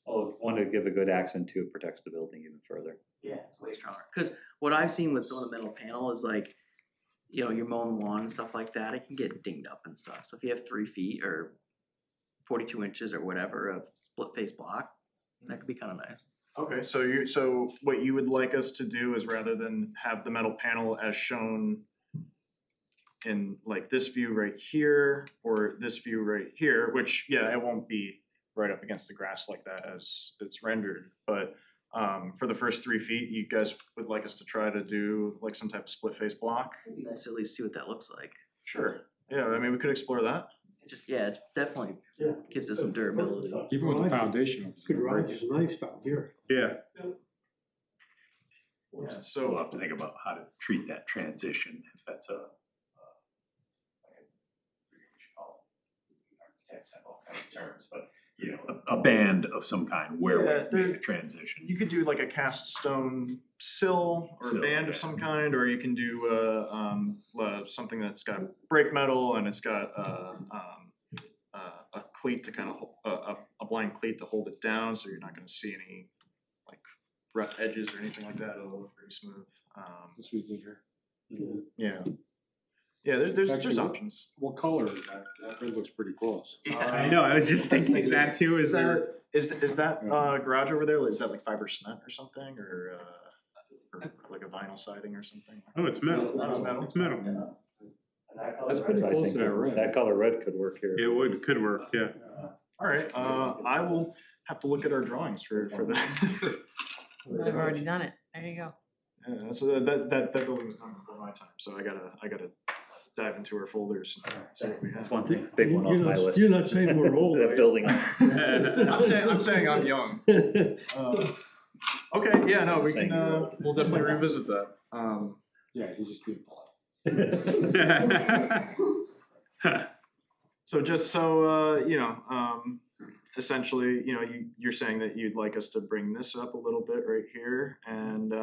Oh, want to give a good accent to it, protects the building even further. Yeah, it's way stronger. Because what I've seen with some of the metal panel is like, you know, you're mowing the lawn and stuff like that, it can get dinged up and stuff. So if you have 3 feet or 42 inches or whatever of split face block, that could be kind of nice. Okay, so what you would like us to do is rather than have the metal panel as shown in like this view right here or this view right here, which yeah, it won't be right up against the grass like that as it's rendered, but for the first 3 feet, you guys would like us to try to do like some type of split face block? It'd be nice to at least see what that looks like. Sure, yeah, I mean, we could explore that. It just, yeah, it's definitely Yeah. gives us some durability. Even with the foundation. it's The gonna break garage it. is nice down here. Yeah, We'll So, have to think about how to treat that transition, if that's a, architects have all kinds of terms, but, you know, a band of some kind where Yeah, we there- make a transition. you could do like a cast stone sill or a Sill, band of yeah. some kind, or you can do something that's got brake metal and it's got a cleat to kind of a blind cleat to hold it down, so you're not going to see any like rough edges or anything like that. It'll look pretty smooth. That's what you did here. Yeah, yeah. There's Actually, options. What color is that? That red looks pretty close. I know, I was just thinking that too, is there, Is that garage over there? Is that like fiber cement or something, or like a vinyl siding or something? oh, it's metal, It's metal. it's metal. That's pretty I close think to that red. That color red could work here. It could work, yeah. All right, I will have to look at our drawings for that. I've already done it. There you go. Yeah, so that building was done before my time, so I gotta dive into our folders and see what we That's have. one thing, big one on my list. You're not saying we're old, That are building. I'm saying I'm young. you? Okay, yeah, no, we Saying can, you're old. we'll definitely revisit that. Yeah, he's just being polite. So just so, essentially, you're saying that you'd like us to bring this up a little bit right here, and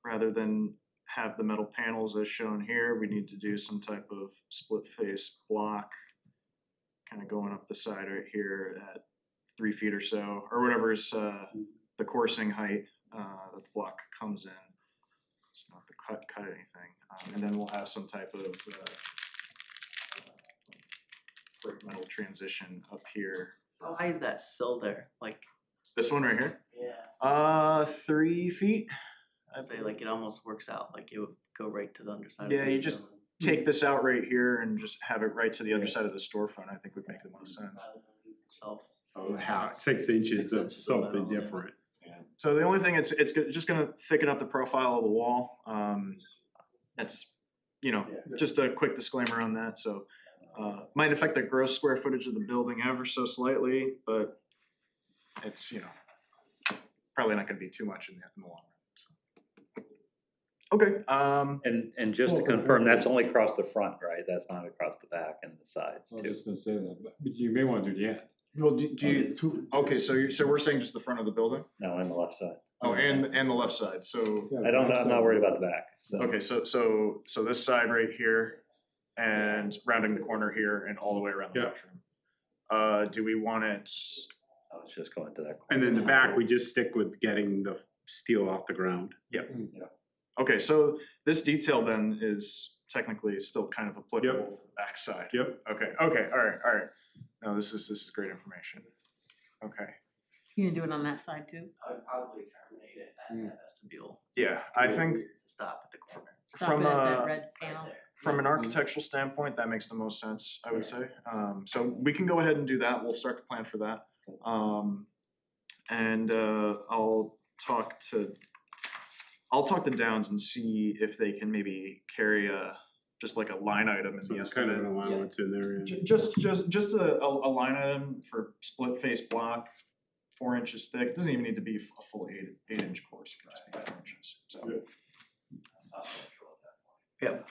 rather than have the metal panels as shown here, we need to do some type of split face block, kind of going up the side right here at 3 feet or so, or whatever's the coursing height that the block comes in. So not to cut anything, and then we'll have some type of brick metal transition up here. How high is that sill there? Like, This one right here, yeah, 3 feet. I'd say like it almost works out, like it would go right to the underside. Yeah, of the you just building. take this out right here and just have it right to the other side of the storefront. I think would make the most sense. Self. Oh, how, 6 inches 6 of inches of something metal, yeah. different. So the only thing just gonna thicken up the profile of the wall. That's just a quick disclaimer on that. So might affect the gross square footage of the building ever so slightly, but it's probably not gonna be too much in the long run. So. Okay. And just to confirm, that's only across the front, right? That's not across the back and the sides I was too. just gonna say that, but you may wanna do the end. Well, do you? Okay, so we're saying just the front of the building. No, on the left side. Oh, and the left side. So I'm not worried about the back, so. okay, so this side right here, and rounding the corner here, and all the way around the Yeah. bedroom. Do we want it? I was just going to that. And then the back, we just stick with getting the steel off the ground. Okay, so this detail then is technically still kind of applicable Yep. for the back side. Yep. Okay, all right. No, this is great information. Okay. You gonna do it on that side too? I would probably terminate it at Mm. that vestibule. Yeah, I think Stop at the corner. Stop From, it at uh, that red panel. Right there. from an architectural standpoint, that makes the most sense, I would say. So we can go ahead and do that. We'll start to plan for that. And I'll talk to Downs and see if they can maybe carry just like a line item in So the it's kind of an estimate. allowance in there. yeah. Just a line item for split face block, 4 inches thick. It doesn't even need to be a full 8-inch course. It can just be 4 inches. So. Yep.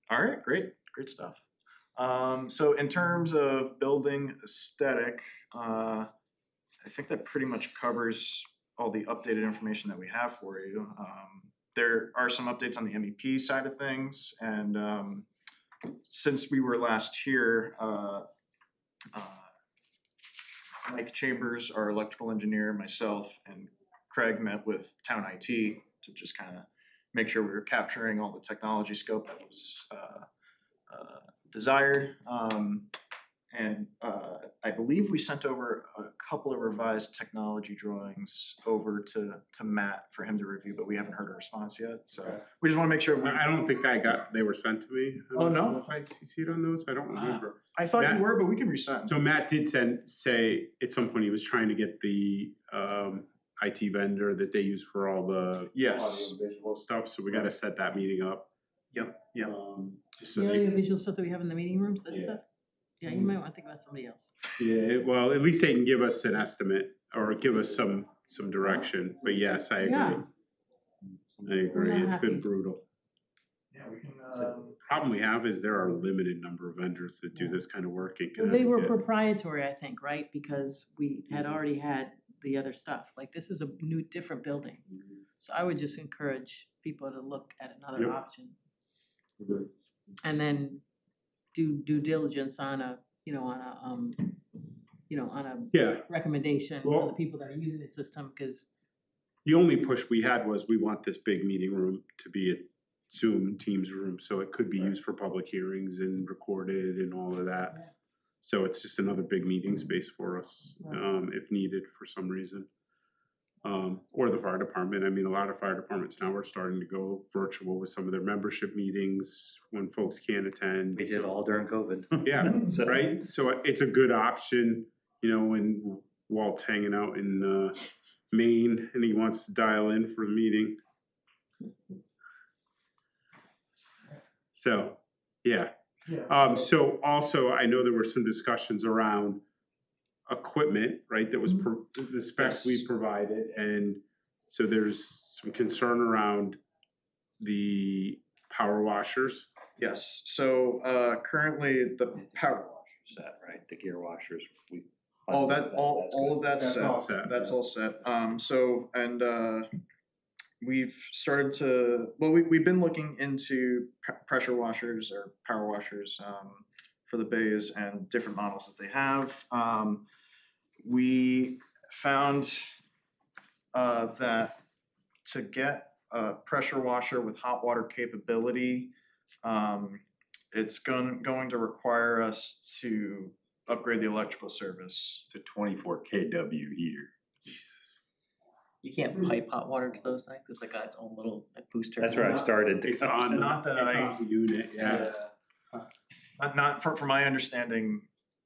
All right, great stuff. So in terms of building aesthetic, I think that pretty much covers all the updated information that we have for you. There are some updates on the MEP side of things, and since we were last here, Mike Chambers, our electrical engineer, myself, and Craig met with Town IT to just kind of make sure we were capturing all the technology scope that was desired. And I believe we sent over a couple of revised technology drawings over to Matt for him to review, but we haven't heard a response yet. So we just want to make sure. I don't think they were sent to me. I Oh, don't no? know if I CC'd on those, I don't remember. I thought Matt- you were, but we can resend. So Matt did say at some point he was trying to get the IT vendor that they use for all the Yes. audio and visual stuff, so we gotta set that meeting up. Yep. Just so The they- audiovisual stuff that we have in the meeting rooms, that Yeah. stuff? Yeah, you might wanna think about somebody else. Yeah, well, at least they can give us an estimate or give us some direction, but yes, I agree. Yeah. I agree, not it's happy. been brutal. Yeah, we can, Problem we have is there are a limited number of vendors that do this kind of work in Well, they were Connecticut. proprietary, I think, right? Because we had already had the other stuff. Like, this is a new, different building. So I would just encourage people to look at another Yep. option. And then do due diligence on a, on a Yeah, recommendation for Well- the people that are using the system, because the only push we had was we want this big meeting room to be a Zoom Teams room, so it could be used for public hearings and recorded and all of that. So it's just another big meeting space for us, if needed for some reason. Or the fire department, I mean, a lot of fire departments now are starting to go virtual with some of their membership meetings when folks can't attend. We did all during COVID. Yeah, So- right, so it's a good option, when Walt's hanging out in, Maine and he wants to dial in for the meeting. So, yeah. So also, I know there were some discussions around equipment, right, that was the specs we Yes. provided, and so there's some concern around the power washers. Yes, so, currently the power, Set, right, the gear washers, we. all of that's That's set. all set. That's all set. So, and, we've started to, well, we've been looking into pressure washers or power washers, for the bays and different models that they have. We found, that to get a pressure washer with hot water capability, it's going to require us to upgrade the electrical service. It's a 24 kW heater. You can't pipe hot water to those things, it's like got its own little like booster. That's where I started. It's on, Not that it's I- on the unit, yeah. Not from my understanding,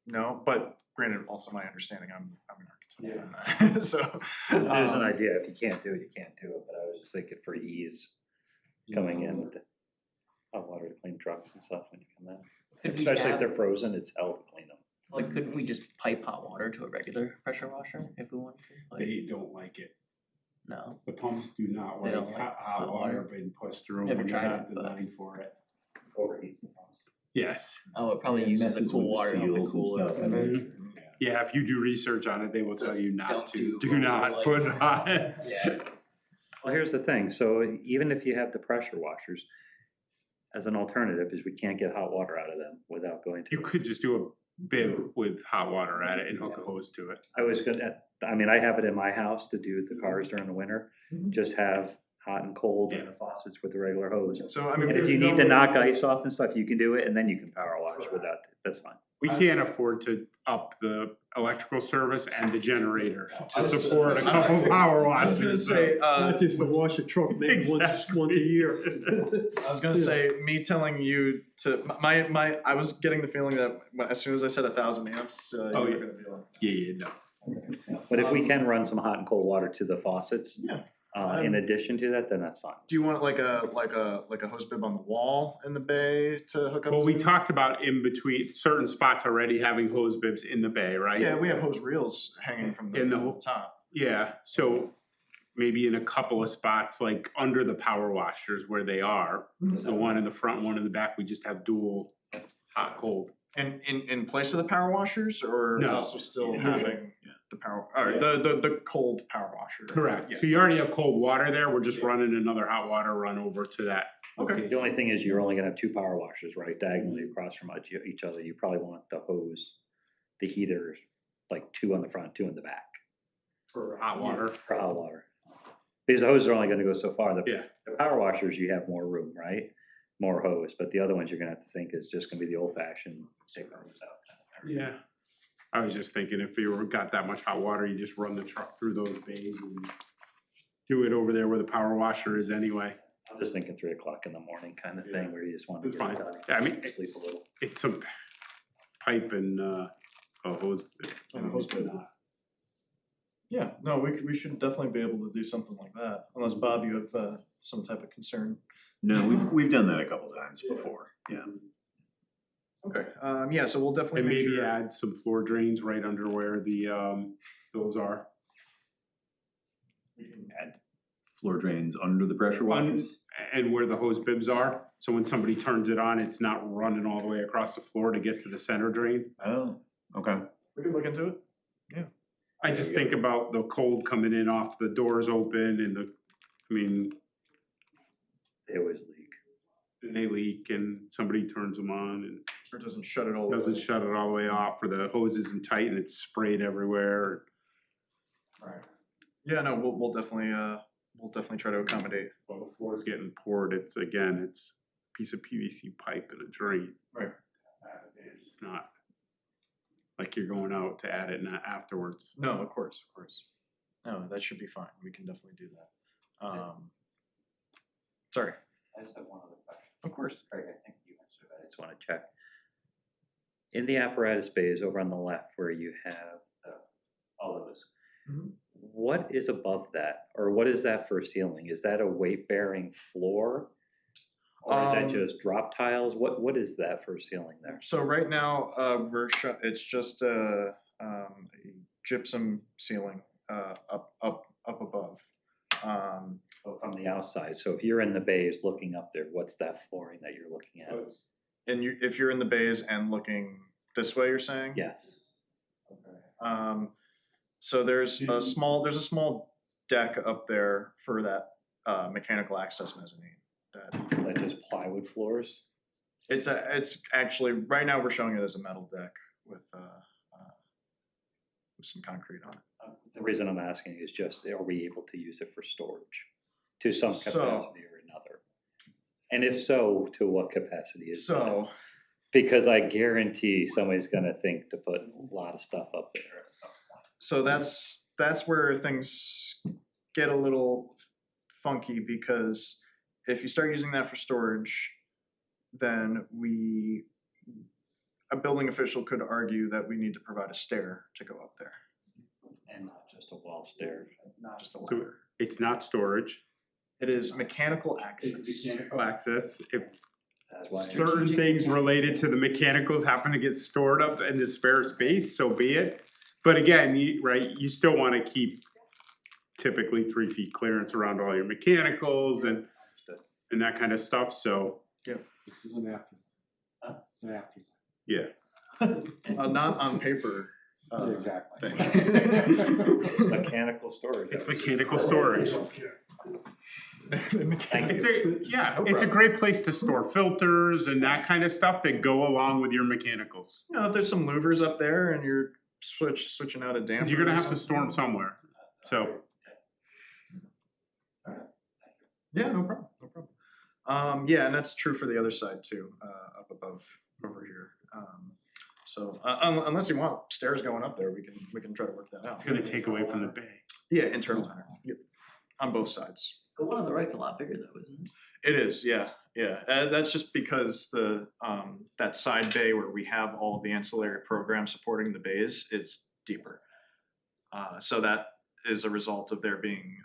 no, but granted, also my understanding, I'm an architect. So. There's an idea, if you can't do it, you can't do it, but I was just thinking for ease, coming in with the hot water to clean trucks and stuff when you come in. Could we Especially if have- they're frozen, it's hell to clean them. Like, couldn't we just pipe hot water to a regular pressure washer if we wanted to? Like, They don't like it. no. The pumps do not They like don't like hot hot water water. being pushed through Never them, they're tried not it, but- designed for it. Overheat the pumps. Yes. Oh, it probably It uses the messes cool with the water to help it seals and cool stuff, it. and Mhm. Yeah, if you do research on it, they will So tell you not don't to, do do not like- put it on. Yeah. Well, here's the thing, so even if you have the pressure washers, as an alternative, is we can't get hot water out of them without going to. You could just do a bib with hot water at it and hook a hose to it. I was gonna, I mean, I have it in my house to do the cars during the winter, just have hot and cold and the faucets with the regular hose. So, I mean. And if you need to knock ice off and stuff, you can do it, and then you can power wash without, it. That's fine. We can't afford to up the electrical service and the generator I to was- support a I couple was- power I was washers. gonna say, Not just to wash a truck, maybe once a year. I was gonna say, me telling you to, I was getting the feeling that as soon as I said 1,000 amps, you Oh, were yeah. gonna be like. Yeah, no. But if we can run some hot and cold water to the faucets, Yeah. in addition to that, then that's fine. Do you want like a hose bib on the wall in the bay to hook up? Well, we to? talked about in between, certain spots already having hose bibs in the bay, right? Yeah, we have hose reels hanging from the In the top. Yeah, so maybe in a couple of spots, like under the power washers where they are, the one in the front, one in the back, we just have dual hot, cold. And in place of the power washers, or No. also still Yeah. having the power, or Yeah. the cold power washer? Correct, Yeah. so you already have cold water there, we're just running another hot water run over to that. Okay. The only thing is you're only gonna have two power washers, right, diagonally across from each other. You probably want the hose, the heaters, like two on the front, two in the back For hot water. for hot water. Because the hoses are only gonna go so far. Yeah. The power washers, you have more room, right? More hose, but the other ones you're gonna have to think is just gonna be the old fashioned take the hose out. Yeah. I was just thinking if you got that much hot water, you just run the truck through those bays and do it over there where the power washer is anyway. I'm just thinking 3 o'clock in the morning kind of Yeah. thing where you just want to It's get it fine. done. I mean, Sleep a little. It's some pipe and, a hose. And a hose bib. Yeah, no, we should definitely be able to do something like that, unless Bob, you have some type of concern No, we've done that a couple times before, yeah. Okay, yeah, so we'll definitely And make maybe sure. add some floor drains right under where the, those are. Add floor drains under the pressure washers. And where the hose bibs are, so when somebody turns it on, it's not running all the way across the floor to get to the center drain. Oh, okay. We can look into it. I just think about the cold coming in off the doors open and I mean, They always leak. and they leak and somebody turns them on and Or it doesn't shut it all the doesn't way. shut it all the way off, or the hose isn't tight and it's sprayed everywhere. Right. Yeah, no, we'll definitely try to accommodate. While the floor's getting poured, it's a piece of PVC pipe and a drain. Right. It's not like you're going out to add it afterwards. No, of course. No, that should be fine. We can definitely do that. Sorry. I just have one other question. Of course. Craig, I think you answered that. I just want to check. In the apparatus bays over on the left where you have all of those, Mhm. what is above that? Or what is that for ceiling? Is that a weight-bearing floor? Or is that just drop tiles? What is that for ceiling there? So right now, it's just a gypsum ceiling up above. Oh, from the outside. So if you're in the bays looking up there, what's that flooring that you're looking at? And if you're in the bays and looking this way, you're saying? Yes. So there's a small deck up there for that mechanical access mezzanine. That just plywood floors? It's actually, right now we're showing it as a metal deck with some concrete on it. The reason I'm asking is just, are we able to use it for storage to some So- capacity or another? And if so, to what capacity is that? So, Because I guarantee somebody's gonna think to put a lot of stuff up there at some point. so that's where things get a little funky, because if you start using that for storage, then a building official could argue that we need to provide a stair to go up there, And not just a wall stair. not just a So ladder. it's not storage. It is mechanical access. It's mechanical access. If That's why. certain things related to the mechanicals happen to get stored up in the spare space, so be it. But again, you still want to keep typically 3 feet clearance around all your mechanicals and that kind of stuff, so, This is an after. It's an after. yeah. Not on paper. Exactly. thing. Mechanical storage. It's mechanical storage. Thank It's you. it's a great place to store filters and that kind of stuff that go along with your mechanicals. You know, if there's some louvers up there and you're switching out a damper. You're gonna or have to store them something. somewhere, so. Yeah, no problem. Yeah, and that's true for the other side too, up above over here. So unless you want stairs going up there, we can try to work that out. It's gonna take away from the bay. Yeah, internal center. Yep. On both sides. The one on the right's a lot bigger though, isn't it? It is, yeah. That's just because the that side bay where we have all of the ancillary programs supporting the bays is deeper. So that is a result of there being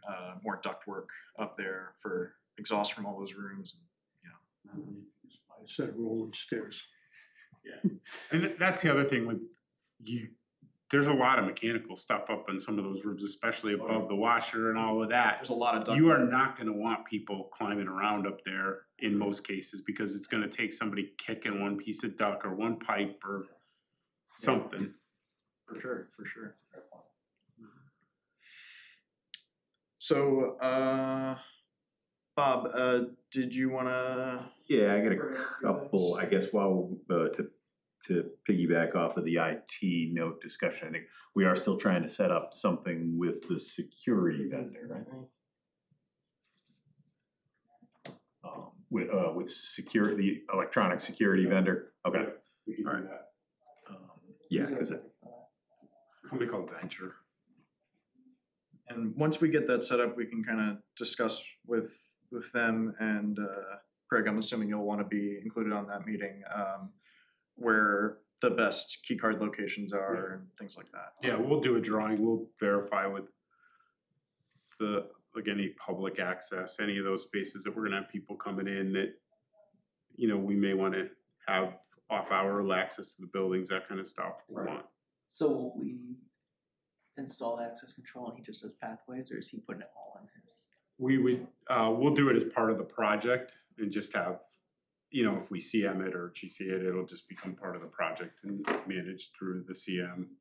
more ductwork up there for exhaust from all those rooms. Set of rolling stairs. And that's the other thing with there's a lot of mechanical stuff up in some of those rooms, especially above the washer and all of that. There's a lot of ductwork. You are not gonna want people climbing around up there in most cases, because it's gonna take somebody kicking one piece of duct or one pipe or something. For sure. So, Bob, did you wanna? Yeah, I got a couple, I guess, while, to piggyback off of the IT note discussion, I think we are still trying to set up something with the security vendor, right? With security, the electronic security vendor, okay. We can do Alright. that. Yeah, cause Company called Venture. And once we get that set up, we can kind of discuss with them, and Craig, I'm assuming you'll want to be included on that meeting, where the best key card locations are and things like that. Yeah, we'll do a drawing, we'll verify with the like any public access, any of those spaces that we're gonna have people coming in that, you know, we may wanna have off-hour access to the buildings, that kind of stuff we Right. want. So will we install access control and he just does pathways, or is he putting it all in his? We would, we'll do it as part of the project and just have, you know, if we CM it or GC it, it'll just become part of the project and managed through the CM.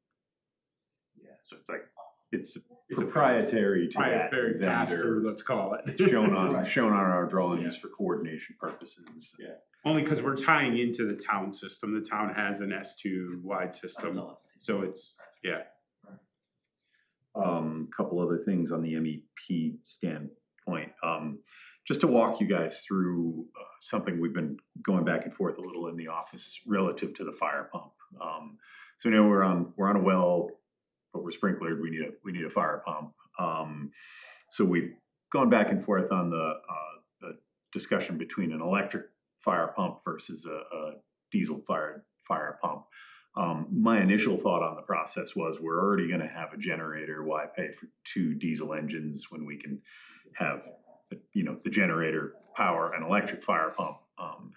Yeah, so it's like, it's It's a proprietary to that Very pass-through, vendor. let's call it. It's shown on, Right. shown on our drawings for coordination purposes. Yeah. Only because we're tying into the town system. The town has an S2 wide That's system, all it's- so it's, yeah. Couple other things on the MEP standpoint. Just to walk you guys through something we've been going back and forth a little in the office relative to the fire pump. So you know we're on a well, but we're sprinklered. We need a fire pump. So we've gone back and forth on the discussion between an electric fire pump versus a diesel fire pump. My initial thought on the process was we're already going to have a generator. Why pay for 2 diesel engines when we can have, you know, the generator power an electric fire pump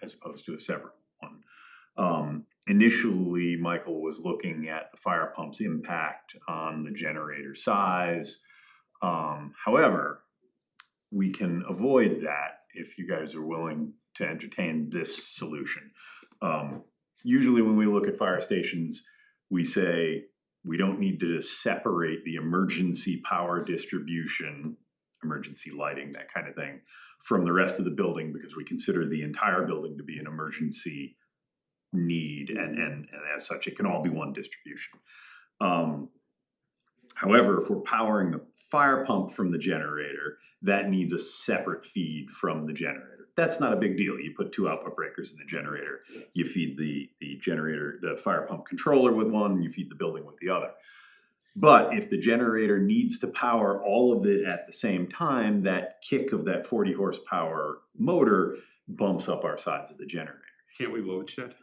as opposed to a separate one. Initially, Michael was looking at the fire pump's impact on the generator size. However, we can avoid that if you guys are willing to entertain this solution. Usually when we look at fire stations, we say we don't need to separate the emergency power distribution, emergency lighting, that kind of thing, from the rest of the building because we consider the entire building to be an emergency need, and as such, it can all be one distribution. However, if we're powering the fire pump from the generator, that needs a separate feed from the generator. That's not a big deal. You put 2 output breakers in the generator, you feed the generator, the fire pump controller with one, you feed the building with the other. But if the generator needs to power all of it at the same time, that kick of that 40 horsepower motor bumps up our size of the generator. Can't we load shed?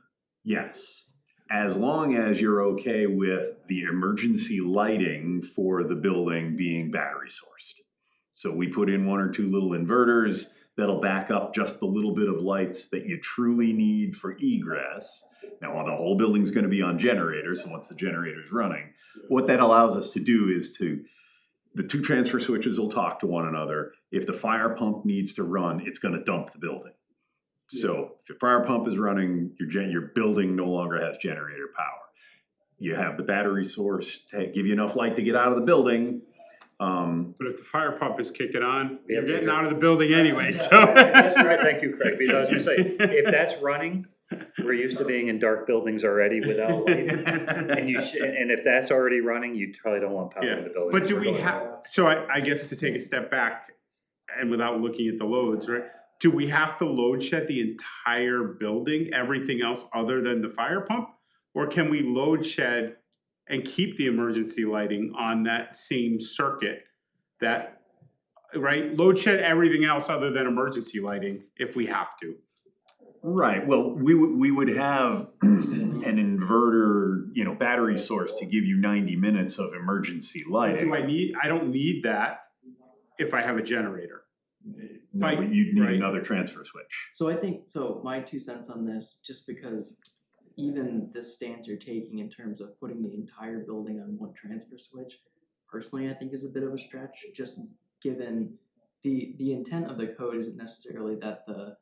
Yes, as long as you're okay with the emergency lighting for the building being battery sourced. So we put in 1 or 2 little inverters that'll back up just the little bit of lights that you truly need for egress. Now, the whole building's gonna be on generators, so once the generator's running, what that allows us to do is the 2 transfer switches will talk to one another. If the fire pump needs to run, it's gonna dump the building. So if your fire pump is running, your building no longer has generator power. You have the battery source to give you enough light to get out of the building. But if the fire pump is kicking on, We you're have to getting go. out of the building anyway, so. That's right, thank you, Craig, because I was gonna say, if that's running, we're used to being in dark buildings already without light. And and if that's already running, you probably don't want power Yeah, in the building. but do we have, so I guess to take a step back and without looking at the loads, right? Do we have to load shed the entire building, everything else other than the fire pump? Or can we load shed and keep the emergency lighting on that same circuit? That, right, load shed everything else other than emergency lighting if we have to. Right, well, we would have an inverter, you know, battery source to give you 90 minutes of emergency lighting. I don't need that if I have a generator. No, but you'd need Right. another transfer switch. So I think, so my 2 cents on this, just because even this stance you're taking in terms of putting the entire building on 1 transfer switch, personally, I think is a bit of a stretch, just given the intent of the code isn't necessarily that the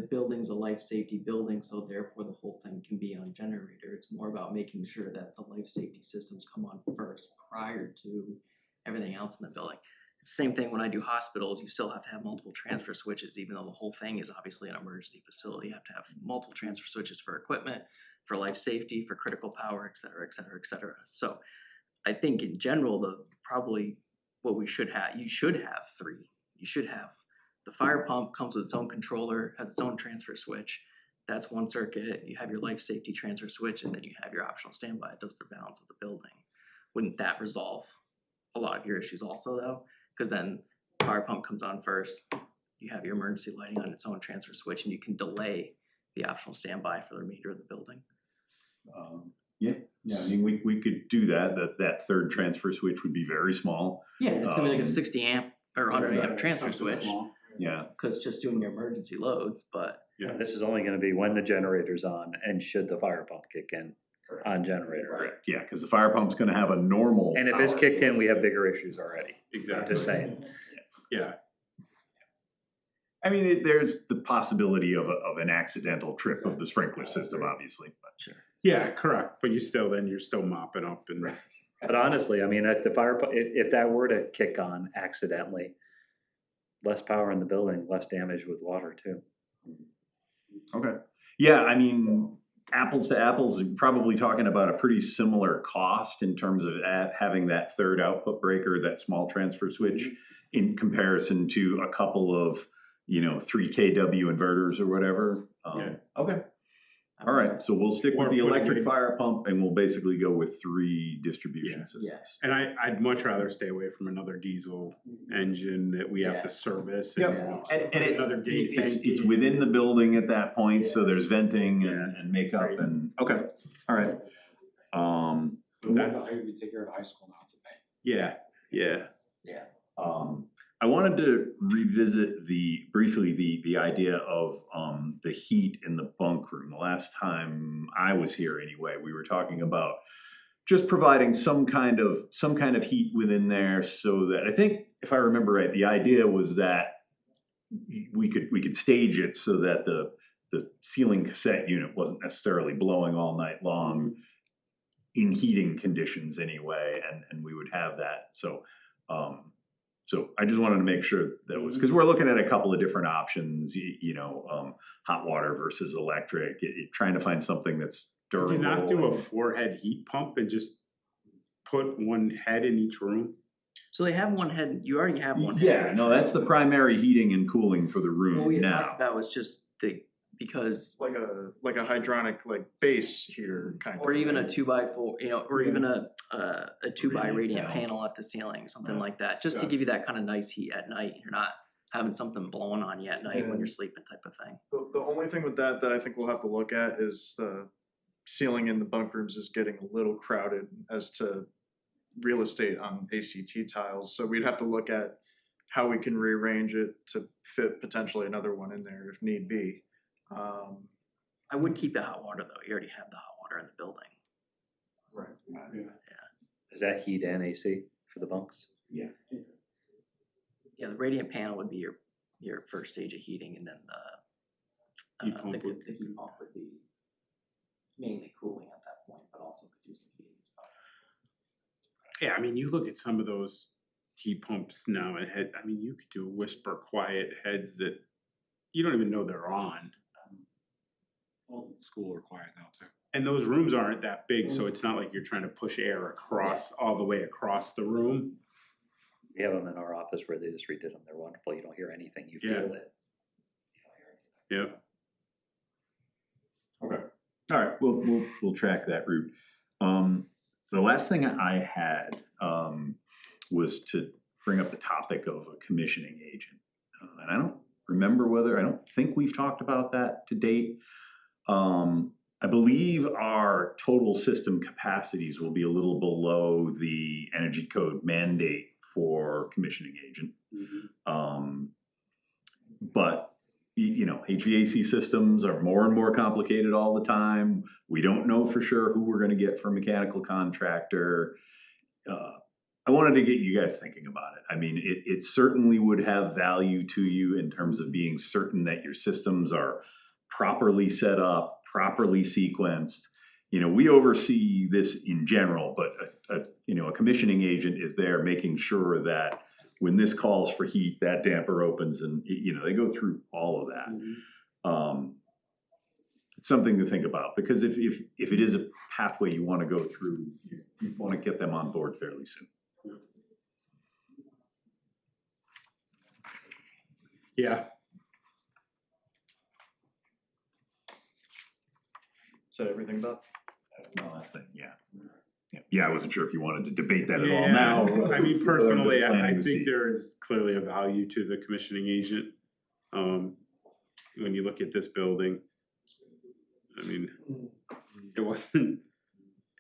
building's a life safety building, so therefore the whole thing can be on generator. It's more about making sure that the life safety systems come on first prior to everything else in the building. Same thing when I do hospitals, you still have to have multiple transfer switches, even though the whole thing is obviously an emergency facility. You have to have multiple transfer switches for equipment, for life safety, for critical power, et cetera, et cetera, et cetera. So I think in general, probably what we should have, you should have 3. You should have the fire pump comes with its own controller, has its own transfer switch. That's 1 circuit. You have your life safety transfer switch, and then you have your optional standby. It does the balance of the building. Wouldn't that resolve a lot of your issues also, though? Because then fire pump comes on first. You have your emergency lighting on its own transfer switch, and you can delay the optional standby for the remainder of the building. Yeah, I mean, we could do that. That 3rd transfer switch would be very small. Yeah, it's gonna be like a 60 amp or 100 amp Right. transfer Nice and switch, small. Yeah, cause just doing your emergency loads, but Yeah. This is only gonna be when the generator's on and should the fire pump kick in on generator. Right. yeah, because the fire pump's gonna have a normal. And if it's power kicked in, source. we have bigger issues already. I'm Exactly. just saying. Yeah. I mean, there's the possibility of an accidental trip of the sprinkler system, obviously, but. Yeah, correct. But you're still mopping up and. But honestly, I mean, if the if that were to kick on accidentally, less power in the building, less damage with water too. Okay. Yeah, I mean, apples to apples, probably talking about a pretty similar cost in terms of having that third output breaker, that small transfer switch, in comparison to a couple of, 3 kW inverters or whatever. Okay. All right, so we'll stick with Or the put electric in- fire pump and we'll basically go with 3 distribution Yeah. systems. And I'd much rather stay away from another diesel engine that we have Yeah. to service. Yep. And another gate It's tank. within the building at that point, so there's venting and, Yes. and makeup and, okay, all right. We take care of the high school now today. Yeah, yeah. I wanted to revisit briefly the idea of the heat in the bunk room. The last time I was here anyway, we were talking about just providing some kind of heat within there so that, I think if I remember right, the idea was that we could stage it so that the ceiling cassette unit wasn't necessarily blowing all night long in heating conditions anyway, and we would have that. So I just wanted to make sure that was, because we're looking at a couple of different options, hot water versus electric, trying to find something that's durable. Did you not do a 4-head heat pump and just put one head in each room? so they have one head. You already have one. head. Yeah, no, that's the primary heating and cooling for the What room we had now. talked about was just because, Like a hydronic base heater kind of. or even a 2x4, or Yeah. even a 2x Radiant radiant panel. panel at the ceiling, something Right. like that, just to Yeah. give you that kind of nice heat at night. You're not having something blowing on you at night when you're sleeping, type of thing. The only thing with that I think we'll have to look at is the ceiling in the bunk rooms is getting a little crowded as to real estate on ACT tiles. So we'd have to look at how we can rearrange it to fit potentially another one in there if need be. I would keep the hot water though. You already have the hot water in the building. Is that heat and AC for the bunks? Yeah, the radiant panel would be your first stage of heating, and then the Heat pump the would- heat pump would be mainly cooling at that point, but also producing heat as well. Yeah, I mean, you look at some of those heat pumps now, you could do whisper quiet heads that you don't even know they're on. All the school are quiet now too. And those rooms aren't that big, so it's not like you're trying to push air across, all the way across the room. We have them in our office where they just redid them. They're wonderful. You don't hear anything. You Yeah. feel it. Yeah. Okay. All right, we'll track that route. The last thing I had was to bring up the topic of a commissioning agent. And I don't remember I don't think we've talked about that to date. I believe our total system capacities will be a little below the energy code mandate for commissioning agent. But HVAC systems are more and more complicated all the time. We don't know for sure who we're going to get for a mechanical contractor. I wanted to get you guys thinking about it. I mean, it certainly would have value to you in terms of being certain that your systems are properly set up, properly sequenced. We oversee this in general, but a commissioning agent is there making sure that when this calls for heat, that damper opens, and they go through all of that. It's something to think about, because if it is a pathway you want to go through, you want to get them on board fairly soon. Yeah. Is that everything, Bob? One last thing, yeah. I wasn't sure if you wanted to debate that at all Yeah, now. I mean, But I'm personally, just I planning to think see. there is clearly a value to the commissioning agent. When you look at this building, I mean, it wasn't,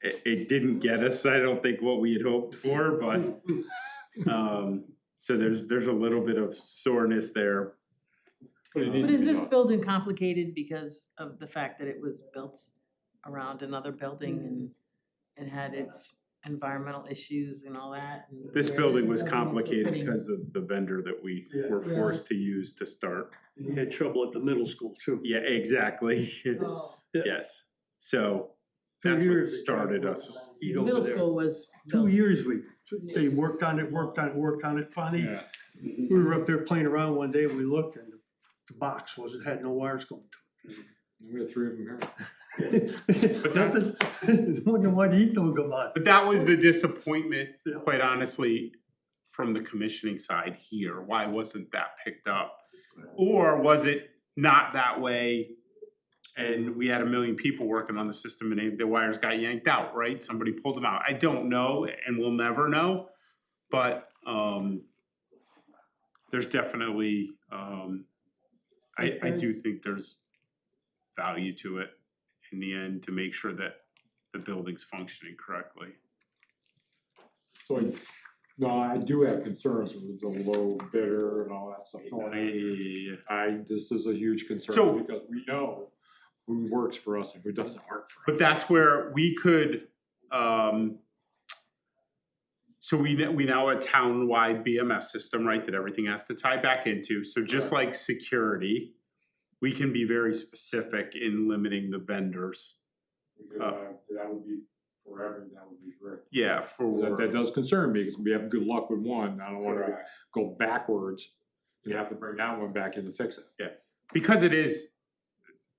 it didn't get us, I don't think, what we had hoped for, but, So there's a little bit of soreness there. But it needs But to is be this done. building complicated because of the fact that it was built around another building and it had its environmental issues and all that? and This where building was is complicated putting- because of the vendor that we Yeah. were Yeah. forced to use to start. He had trouble at the middle school too. Yeah, exactly. Oh, Yes. So that's what started us. Eat the over middle there. school was 2 built. years they worked on it. Finally, Yeah. we were up there playing around one day and we looked and the box had no wires going We have 3 of them here. to it. But nothing, wonder why the heat don't come on. But that was the disappointment, Yeah. quite honestly, from the commissioning side here. Why wasn't that picked up? Or was it not that way? And we had a million people working on the system and the wires got yanked out, right? Somebody pulled them out. I don't know and we'll never know. But there's definitely, I do think there's value to it in the end to make sure that the building's functioning correctly. So, no, I do have concerns with the low bidder and all that stuff going on. This is a huge concern So- because we know who works for us and who doesn't work for us. But that's where we could, so we now have a town-wide BMS system, right, that everything has to tie back into. So just like security, we can be very specific in limiting the vendors. That would be forever, that would be great. Yeah, That, for, that does concern me because we have good luck with one. I don't wanna go backwards. You have to bring that one back in to fix it. because it is,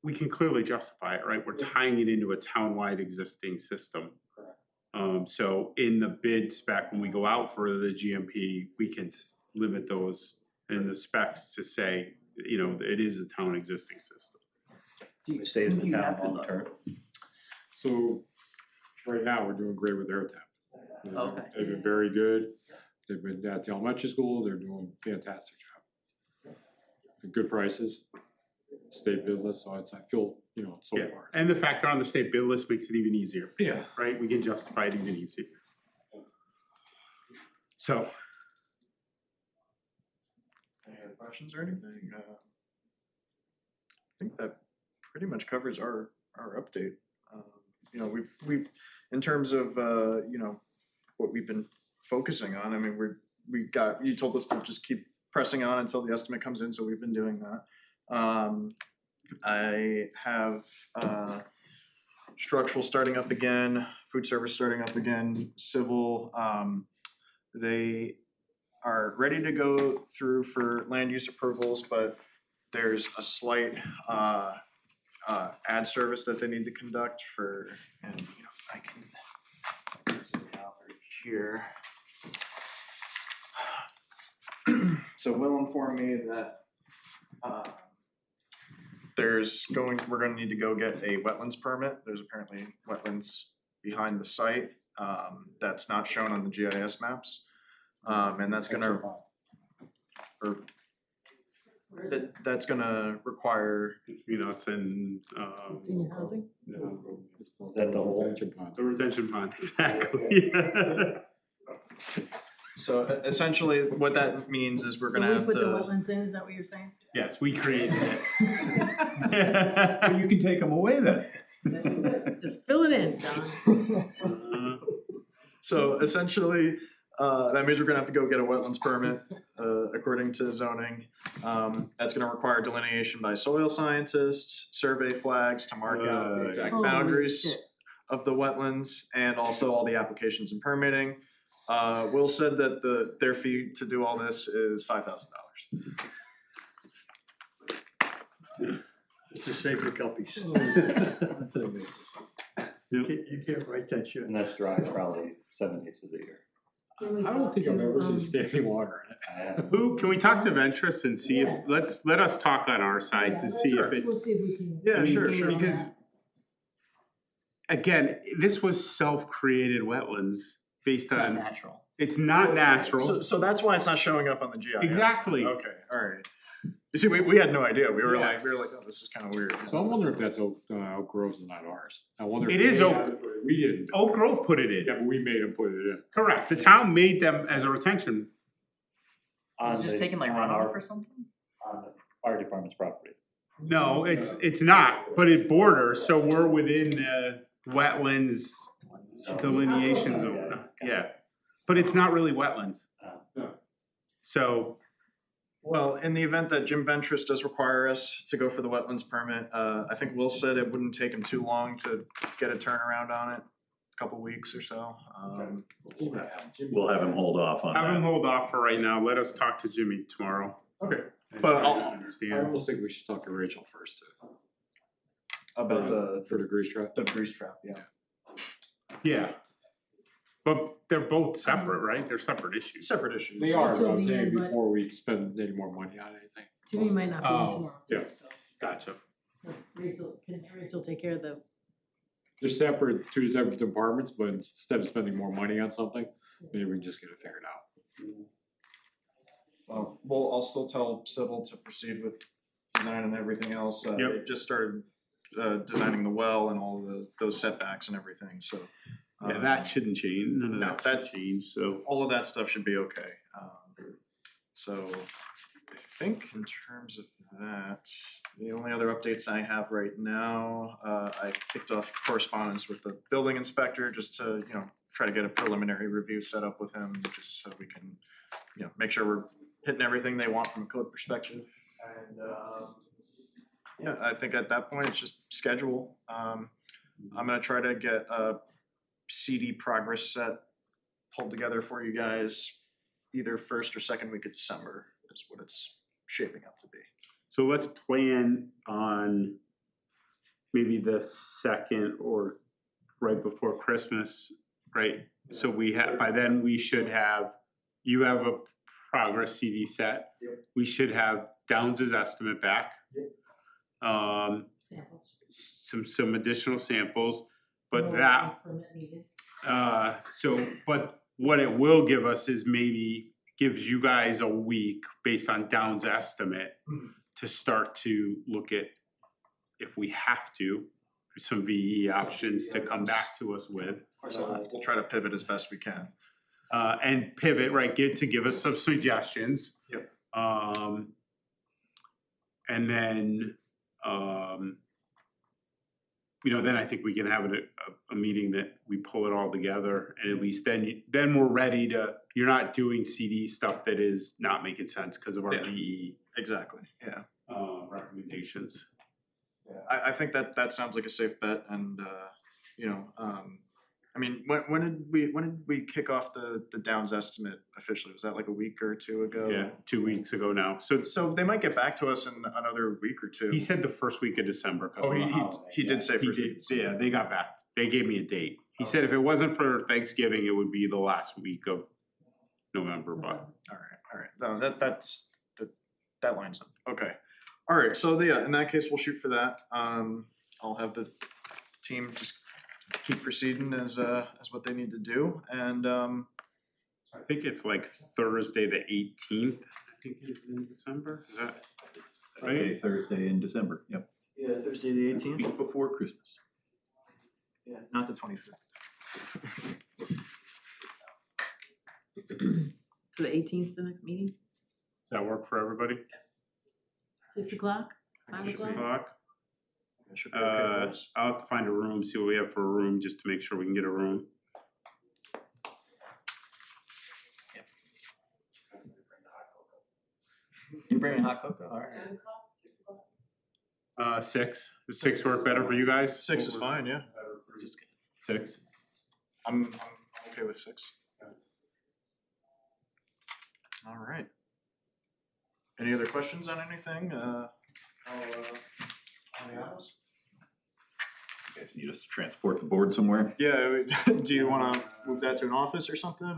we can clearly justify it, right? We're tying it into a town-wide existing system. So in the bid spec, when we go out for the GMP, we can limit those in the specs to say, you know, it is a town existing system. It saves the Do you town have to long look? term. So, right now, we're doing great with AirTap. Okay. They've been very good. They've been at the elementary school, they're doing a fantastic job. And good prices, state bid list, so I feel, you know, so Yeah, far. and the fact they're on the state bid list makes it even easier, Yeah. right? We can justify it even easier. So, Any other questions or anything? I think that pretty much covers our update. You know, we've, in terms of, you know, what we've been focusing on, I mean, you told us to just keep pressing on until the estimate comes in, so we've been doing that. I have, structural starting up again, food service starting up again, civil, they are ready to go through for land use approvals, but there's a slight ad service that they need to conduct for, and you know, I can right here. So Will informed me that we're gonna need to go get a wetlands permit. There's apparently wetlands behind the site that's not shown on the GIS maps. And that's gonna, or that's gonna require, you know, it's in, Senior housing? Is that the whole? the retention pond, exactly. so essentially what that means is we're gonna So have we put the to, wetlands in, is that what you're saying? Yes, we created it. Well, you can take them away then. Just fill it in, Don. so essentially, that means we're gonna have to go get a wetlands permit, according to zoning. That's gonna require delineation by soil scientists, survey flags to mark out the exact Holy boundaries shit. of the wetlands, and also all the applications and permitting. Will said that their fee to do all this is $5,000. It's a sacred guppies. You can't write that shit. And that's dry probably 7 days of the year. Can we I don't talk think I've to, ever seen standing water in it. Who, can we talk to Ventress and see if, Yeah. let us talk on our side Yeah, to let's- see if it's. We'll see if we can. Yeah, sure, do sure. all Because- that. Again, this was self-created wetlands based It's not on, natural. it's not natural. So that's why it's not showing up on the GIS. Exactly. Okay, all right. You see, we had no idea. We were like, oh, this is kind of weird. So I'm wondering if that's Oak Grove's and not ours. I wonder if It they is had Oak- it, but we didn't. Oak Grove put it in. Yeah, but we made them put it in. Correct. The town made them as a retention. on Just the- taking like on runoff our- or something? On the fire department's property. No, it's not, but it borders, so we're within the wetlands delineation zone, yeah. But it's not really wetlands. So, Well, in the event that Jim Ventris does require us to go for the wetlands permit, I think Will said it wouldn't take him too long to get a turnaround on it, a couple weeks or so. We'll have him hold off on have him that. hold off for right now, let us talk to Jimmy tomorrow. Okay. and But try to I'll- I understand. almost think we should talk to Rachel first, About for the grease trap. the grease trap, yeah. Yeah. But they're both separate, right? They're separate issues. Separate issues. They are, but Till I'm the saying end, but- before we spend any more money on anything. Jimmy might not be in Oh, tomorrow. yeah. so Gotcha. can Rachel take care of the, They're separate, two separate departments, but instead of spending more money on something, maybe we can just get it figured out. Well, I'll still tell Civil to proceed with design and everything else. Yep. They just started designing the well and all those setbacks and everything, so. Yeah, that shouldn't change, none of No, that that- should change, so. All of that stuff should be okay. So I think in terms of that, the only other updates I have right now, I kicked off correspondence with the building inspector just to, try to get a preliminary review set up with him, just so we can, make sure we're hitting everything they want from a code perspective. And, yeah, I think at that point, it's just schedule. I'm gonna try to get a CD progress set pulled together for you guys either first or second week of December is what it's shaping up to be. So let's plan on maybe the second or right before Christmas, right? So we have, by then we should have, you have a progress CD set. Yep. We should have Downs's estimate back. samples? Some additional samples, but No that, permit needed. but what it will give us is maybe gives you guys a week based on Down's estimate Mhm. to start to look at if we have to, some VE options to come back to us with. We'll try to pivot as best we can. And pivot, right, give us some suggestions. Yep. And then, then I think we can have a meeting that we pull it all together, and at least then we're ready to, you're not doing CD stuff that is not making sense because of our Yeah. VE, Exactly, yeah. recommendations. Yeah, I think that sounds like a safe bet and, I mean, when did we kick off the Downs estimate officially? Was that like a week or two ago? Yeah, 2 weeks ago now. So So they might get back to us in another week or two. he said the first week of December. 'Cause Oh, of the he holiday. did say He first did, week. yeah, they got back. They gave me a date. He said if it wasn't for Thanksgiving, it would be the last week of November, but. All right. No, that lines up. Okay. All right. So in that case, we'll shoot for that. I'll have the team just keep proceeding as what they need to do. And I think it's like Thursday, the 18th, I think is in December, is that? Okay, Thursday in December, yep, yeah, Thursday the 18th. week before Christmas. Yeah, not the 25th. So the 18th, the next meeting, Does that work for everybody? 6 o'clock, 5 6 o'clock? o'clock? That should be okay for us. I'll have to find a room, see what we have for a room, just to make sure we can get a room. You're bringing hot cocoa, all right. 6, does 6 work better for you guys? 6 is fine, yeah. 6? I'm okay with 6. All right. Any other questions on anything? On the office? You guys need us to transport the board somewhere? Yeah, do you wanna move that to an office or something?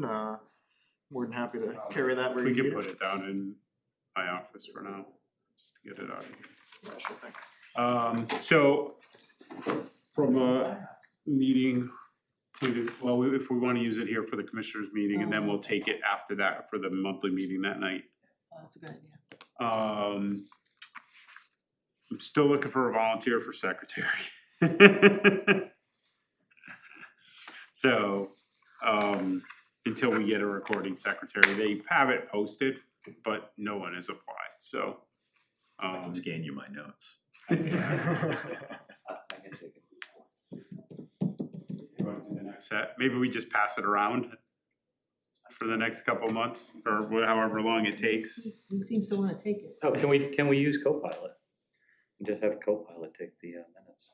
More than happy to carry that where We you can need put it. it down in my office for now, just to get it out. Yeah, sure thing. So from a meeting, if we want to use it here for the commissioners meeting, and then we'll take it after that for the monthly meeting that night. Oh, that's a good idea. I'm still looking for a volunteer for secretary. So, until we get a recording secretary, they have it posted. but no one has applied, so. I can scan you my notes. I can take it. You wanna do the next set? Maybe we just pass it around for the next couple months, or however long it takes. He seems to wanna take it. Oh, can we use Copilot? Just have Copilot take the minutes.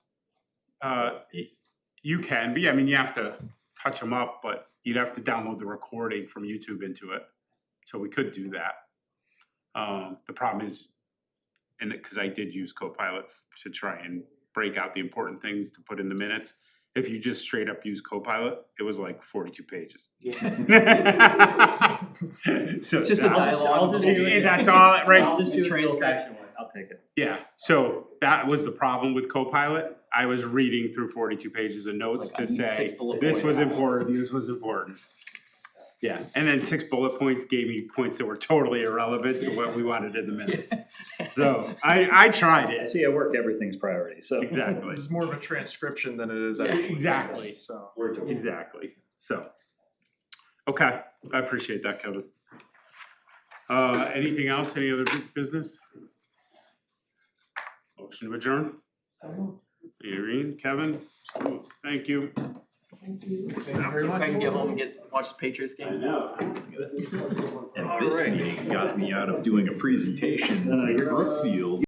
You can be, I mean, you have to touch them up, but you'd have to download the recording from YouTube into it. So we could do that. The problem is, and because I did use Copilot to try and break out the important things to put in the minutes. If you just straight up use Copilot, it was like 42 pages. Yeah. So It's just a dialogue. that's all, right? I'll just do it the Transcript. old-fashioned way. I'll take it. Yeah, so that was the problem with Copilot. I was reading through 42 pages of notes It's like, to I need say, 6 bullet this was points. important, this was important. Yeah, and then 6 bullet points gave me points that were totally irrelevant to what we wanted in the minutes. So I tried I it. see, I work everything's priority, so. Exactly, This is more of a transcription than it is Yeah, actually. exactly. So. exactly. So, okay, I appreciate that, Kevin. Anything else, any other business? Motion to adjourn? Irene, Kevin, thank you. Thank you. So I can get home and watch the Patriots game. know. And this meeting got me out of doing a presentation in Brookfield